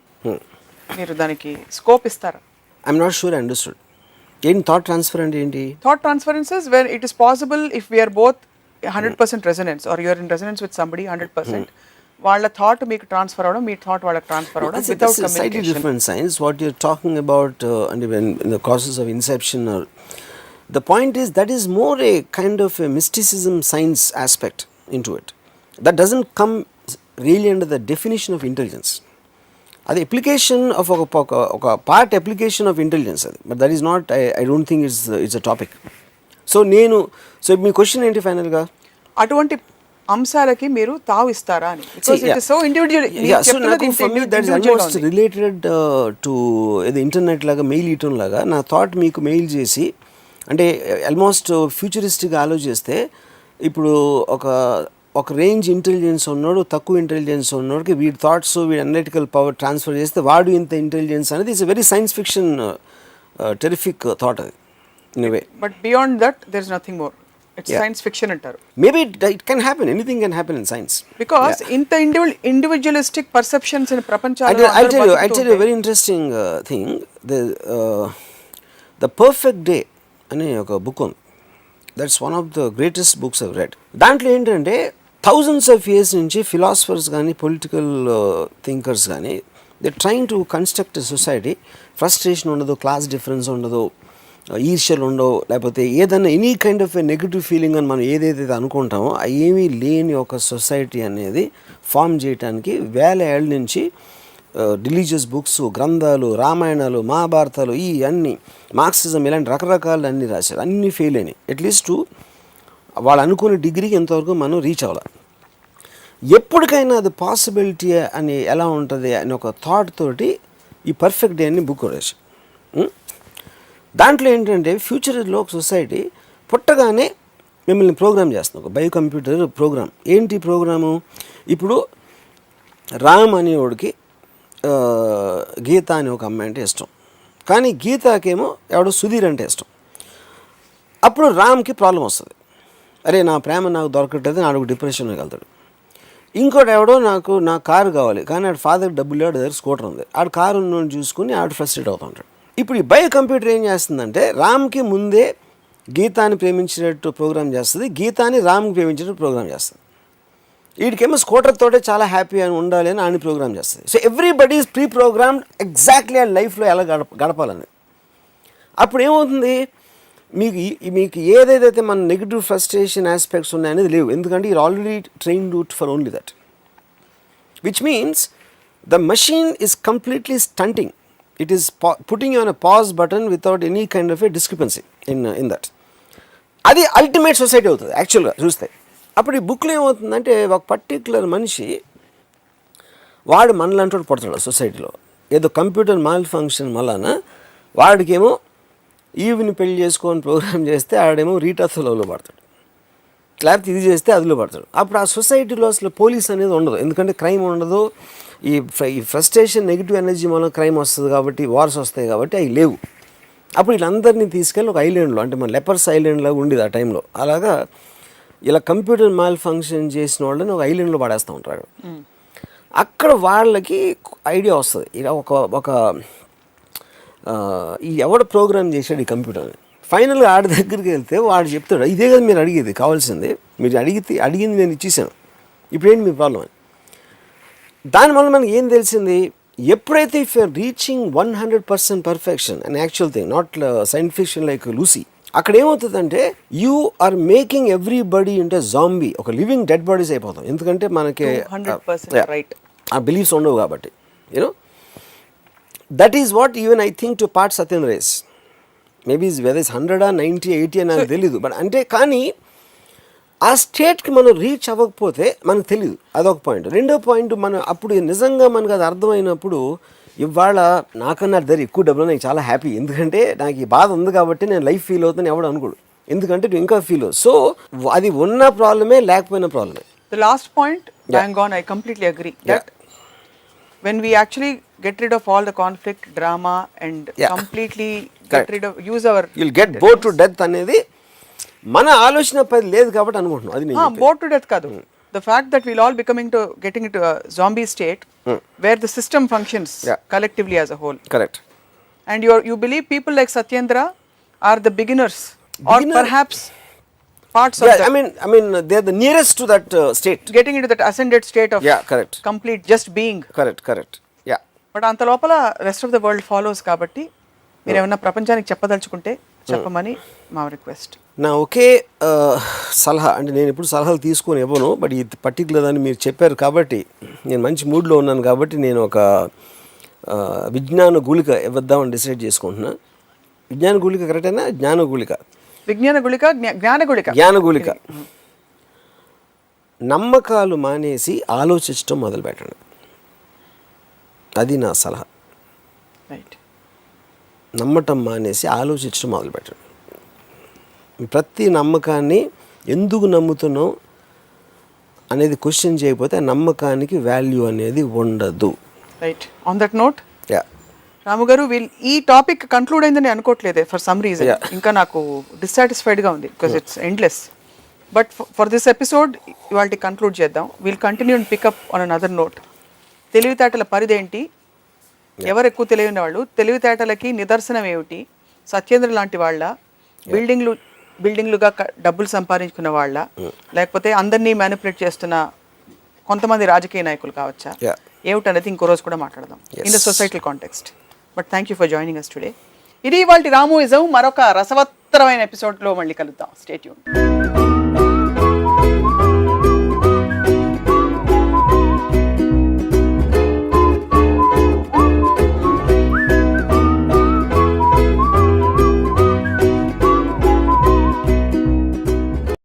మీరు దానికి స్కోప్ ఇస్తారా? I'm not sure understood. ఏంటి థాట్ ట్రాన్స్ఫర్ అంటే ఏంటి? Thought transferences where it is possible if we're both 100% resonance, or you're in resonance with somebody 100%. వాళ్ళ థాట్ మీకు ట్రాన్స్ఫర్ అవడం, మీ థాట్ వాళ్ళకి ట్రాన్స్ఫర్ అవడం without communication. Slightly different science. What you're talking about and when in the process of inception, or the point is that is more a kind of a mysticism science aspect into it. That doesn't come really under the definition of intelligence. That application of a part application of intelligence, but that is not, I don't think it's a topic. So me question ఏంటి ఫైనల్ గా? అటువంటి అంశాలకి మీరు తావు ఇస్తారా అని. Because it is so individual. So for me that is almost related to the internet లాగా, మెయిల్ ఇయటం లాగా. నా థాట్ మీకు మెయిల్ చేసి, అంటే ఆల్మోస్ట్ ఫ్యూచరిస్టిక్గా ఆలోచిస్తే, ఇప్పుడు ఒక రేంజ్ ఇంటెలిజెన్స్ ఉన్నాడు, తక్కువ ఇంటెలిజెన్స్ ఉన్నోడికి వీడి థాట్స్, వీడి అనలిటికల్ పవర్ ట్రాన్స్ఫర్ చేస్తే వాడు ఇంత ఇంటెలిజెన్స్ అనేది it's very science fiction terrific thought అది in way. But beyond that there is nothing more. It's science fiction అంటారు. Maybe it can happen, anything can happen in science. Because ఇంత ఇండివిజువలిస్టిక్ పర్సెప్షన్స్ ఇన్ ప్రపంచంలో. I tell you a very interesting thing. The Perfect Day అనే ఒక బుక్ ఉంది. That's one of the greatest books I've red. దాంట్లో ఏంటంటే థౌజండ్స్ ఆఫ్ ఇయర్స్ నుంచి ఫిలాసఫర్స్ కానీ, పొలిటికల్ థింకర్స్ కానీ, they trying to construct a society. Frustration ఉండదు, క్లాస్ డిఫరెన్స్ ఉండదు, ఈర్ష్యలు ఉండవు, లేకపోతే ఏదన్నా any kind of a negative feeling అని మనం ఏదైతే అనుకుంటామో ఏమీ లేని ఒక సొసైటీ అనేది ఫామ్ చేయడానికి వేల ఏళ్ళ నుంచి రిలీజియస్ బుక్స్, గ్రంథాలు, రామాయణాలు, మహాభారతాలు, ఈ అన్ని మార్క్సిజం, ఇలాంటి రకరకాలు అన్నీ రాశారు. అన్నీ ఫెయిల్ అయినాయి. అట్లీస్ట్ వాళ్ళు అనుకునే డిగ్రీకి ఎంతవరకు మనం రీచ్ అవ్వాలి. ఎప్పటికైనా అది పాసిబిలిటీ అని ఎలా ఉంటుంది అని ఒక థాట్ తోటి ఈ పర్ఫెక్ట్ డే అని బుక్ రాశారు. దాంట్లో ఏంటంటే ఫ్యూచర్లో ఒక సొసైటీ పుట్టగానే మిమ్మల్ని ప్రోగ్రామ్ చేస్తుంది, ఒక బయో కంప్యూటర్ ప్రోగ్రామ్. ఏంటి ప్రోగ్రాము? ఇప్పుడు రామ్ అనేవాడికి గీత అని ఒక అమ్మాయి అంటే ఇష్టం, కానీ గీతాకేమో ఎవడో సుధీర్ అంటే ఇష్టం. అప్పుడు రామ్కి ప్రాబ్లం వస్తుంది. అరే నా ప్రేమ నాకు దొరకట్లేదు, నాడు డిప్రెషన్లోకి వెళ్తాడు. ఇంకోటి ఎవడో నా కారు కావాలి, కానీ ఆడ ఫాదర్ డబ్బులు లేడు, దగ్గర స్కూటర్ ఉంది, ఆడ కారు ఉన్నోని చూసుకుని ఆడ ఫ్రస్ట్రేట్ అవుతుంటాడు. ఇప్పుడు ఈ బయో కంప్యూటర్ ఏం చేస్తుందంటే రామ్కి ముందే గీతాని ప్రేమించినట్టు ప్రోగ్రామ్ చేస్తుంది, గీతాని రామ్కి ప్రేమించినట్టు ప్రోగ్రామ్ చేస్తుంది. వీడికేమో స్కూటర్ తోటే చాలా హ్యాపీ అని ఉండాలి అని ఆయన ప్రోగ్రామ్ చేస్తుంది. So everybody is pre programmed exactly ఆ లైఫ్లో ఎలా గడపాలని. అప్పుడు ఏమవుతుంది, మీకు ఏదైతే మన నెగిటివ్ ఫ్రస్ట్రేషన్ ఆస్పెక్ట్స్ ఉన్నాయనేది లేవు, ఎందుకంటే you're already trained for only that, which means the machine is completely stunting. It is putting you on a pause button without any kind of a discrepancy in that. అది అల్టిమేట్ సొసైటీ అవుతుంది యాక్చువల్గా చూస్తే. అప్పుడు ఈ బుక్లో ఏమవుతుందంటే ఒక పర్టిక్యులర్ మనిషి వాడు మనలాంటి వాడు పడతాడు సొసైటీలో, ఏదో కంప్యూటర్ మాల్ ఫంక్షన్ వలన వాడికేమో ఈవిని పెళ్లి చేసుకొని ప్రోగ్రామ్ చేస్తే ఆడేమో రీటాతో లవ్లో పడతాడు. లేకపోతే ఇది చేస్తే అదిలో పడతాడు. అప్పుడు ఆ సొసైటీలో అసలు పోలీస్ అనేది ఉండదు, ఎందుకంటే క్రైమ్ ఉండదు. ఈ ఫ్రస్ట్రేషన్ నెగిటివ్ ఎనర్జీ మూలం క్రైమ్ వస్తుంది కాబట్టి, వార్స్ వస్తాయి కాబట్టి అవి లేవు. అప్పుడు వీళ్ళందరినీ తీసుకెళ్ళి ఒక ఐలాండ్లో, అంటే మన లెపర్స్ ఐలాండ్ లాగా ఉండేది ఆ టైంలో, అలాగా ఇలా కంప్యూటర్ మాల్ ఫంక్షన్ చేసిన వాళ్ళని ఒక ఐలాండ్లో పడేస్తూ ఉంటారు. అక్కడ వాళ్ళకి ఐడియా వస్తుంది, ఇలా ఒక ఈ ఎవడు ప్రోగ్రామ్ చేశాడు ఈ కంప్యూటర్ని. ఫైనల్గా ఆడి దగ్గరికి వెళ్తే వాడు చెప్తాడు, ఇదే కదా మీరు అడిగేది, కావాల్సింది మీరు అడిగింది నేను ఇచ్చేసాను, ఇప్పుడేంటి మీ ప్రాబ్లం అని. దానివల్ల మనకి ఏం తెలిసింది, ఎప్పుడైతే if you're reaching 100% perfection and actual thing, not science fiction like Lucy, అక్కడ ఏమవుతుందంటే you are making everybody into zombie, ఒక లివింగ్ డెడ్ బాడీస్ అయిపోతాం. ఎందుకంటే మనకి ఆ బిలీఫ్స్ ఉండవు కాబట్టి. You know that is what even I think to part Satyan race, maybe whether is 100 or 90 80 అని నాకు తెలీదు. బట్ అంటే కానీ ఆ స్టేట్కి మనం రీచ్ అవ్వకపోతే మనకు తెలియదు, అదొక పాయింట్. రెండో పాయింట్, మనం అప్పుడు నిజంగా మనకు అది అర్థమైనప్పుడు, ఇవాళ నాకన్నా దగ్గర ఎక్కువ డబ్బులు నాకు చాలా హ్యాపీ, ఎందుకంటే నాకు ఈ బాధ ఉంది కాబట్టి నేను లైఫ్ ఫీల్ అవుతాను ఎవడు అనుకోడు, ఎందుకంటే నువ్వు ఇంకా ఫీల్ అవ్వు. సో అది ఉన్న ప్రాబ్లమే, లేకపోయిన ప్రాబ్లమే. The last point, bang on, I completely agree that when we actually get rid of all the conflict, drama and completely get rid of, use our, you'll get bored to death అనేది మన ఆలోచన పది లేదు కాబట్టి అనుకుంటున్నాం. అది నేను bored to death కాదు, the fact that we'll all getting into a zombie state where the system functions collectively as a whole. Correct. And you believe people like Satyendra are the beginners or perhaps parts of that. I mean they're the nearest to that state, getting into that ascended state of correct, complete just being. Correct. But అంత లోపల rest of the world follows కాబట్టి మీరు ఏమన్నా ప్రపంచానికి చెప్పదలుచుకుంటే చెప్పమని మా రిక్వెస్ట్. నా ఒకే సలహా, అంటే నేను ఎప్పుడు సలహాలు తీసుకొని ఇవ్వను, బట్ ఈ పర్టికులర్ అని మీరు చెప్పారు కాబట్టి నేను మంచి మూడ్లో ఉన్నాను కాబట్టి నేను ఒక విజ్ఞాన గుళిక ఇవ్వద్దామని డిసైడ్ చేసుకుంటున్నా. విజ్ఞాన గుళిక కరెక్టేనా? జ్ఞాన గుళిక, జ్ఞాన గుళిక. నమ్మకాలు మానేసి ఆలోచించడం మొదలు పెట్టండి, అది నా సలహా. రైట్. నమ్మటం మానేసి ఆలోచించడం మొదలుపెట్టండి. ప్రతి నమ్మకాన్ని ఎందుకు నమ్ముతున్నాం అనేది క్వశ్చన్ చేయకపోతే ఆ నమ్మకానికి వాల్యూ అనేది ఉండదు. రైట్. ఆన్ దట్ నోట్, రాము గారు, ఈ టాపిక్ కంక్లూడ్ అయిందని అనుకోవట్లేదే ఫర్ సమ్ రీజన్. ఇంకా నాకు డిస్సాటిస్ఫైడ్గా ఉంది because it's endless. But for this episode ఇవాళ కంక్లూడ్ చేద్దాం. Will continue and pick up on another note. తెలివితేటల పరిధేంటి, ఎవరు ఎక్కువ తెలియని వాళ్ళు, తెలివితేటలకి నిదర్శనం ఏమిటి, సత్యేంద్ర లాంటి వాళ్ళ, బిల్డింగ్లుగా డబ్బులు సంపాదించుకున్న వాళ్ళ, లేకపోతే అందరినీ మ్యానిపులేట్ చేస్తున్న కొంతమంది రాజకీయ నాయకులు కావచ్చా, ఏమిటనేది ఇంకో రోజు కూడా మాట్లాడదాం in the societal context. But thank you for joining us today. ఇది ఇవాల్టి రాముయిజం. మరొక రసవత్తరమైన ఎపిసోడ్లో మళ్ళీ కలుద్దాం. Stay tune.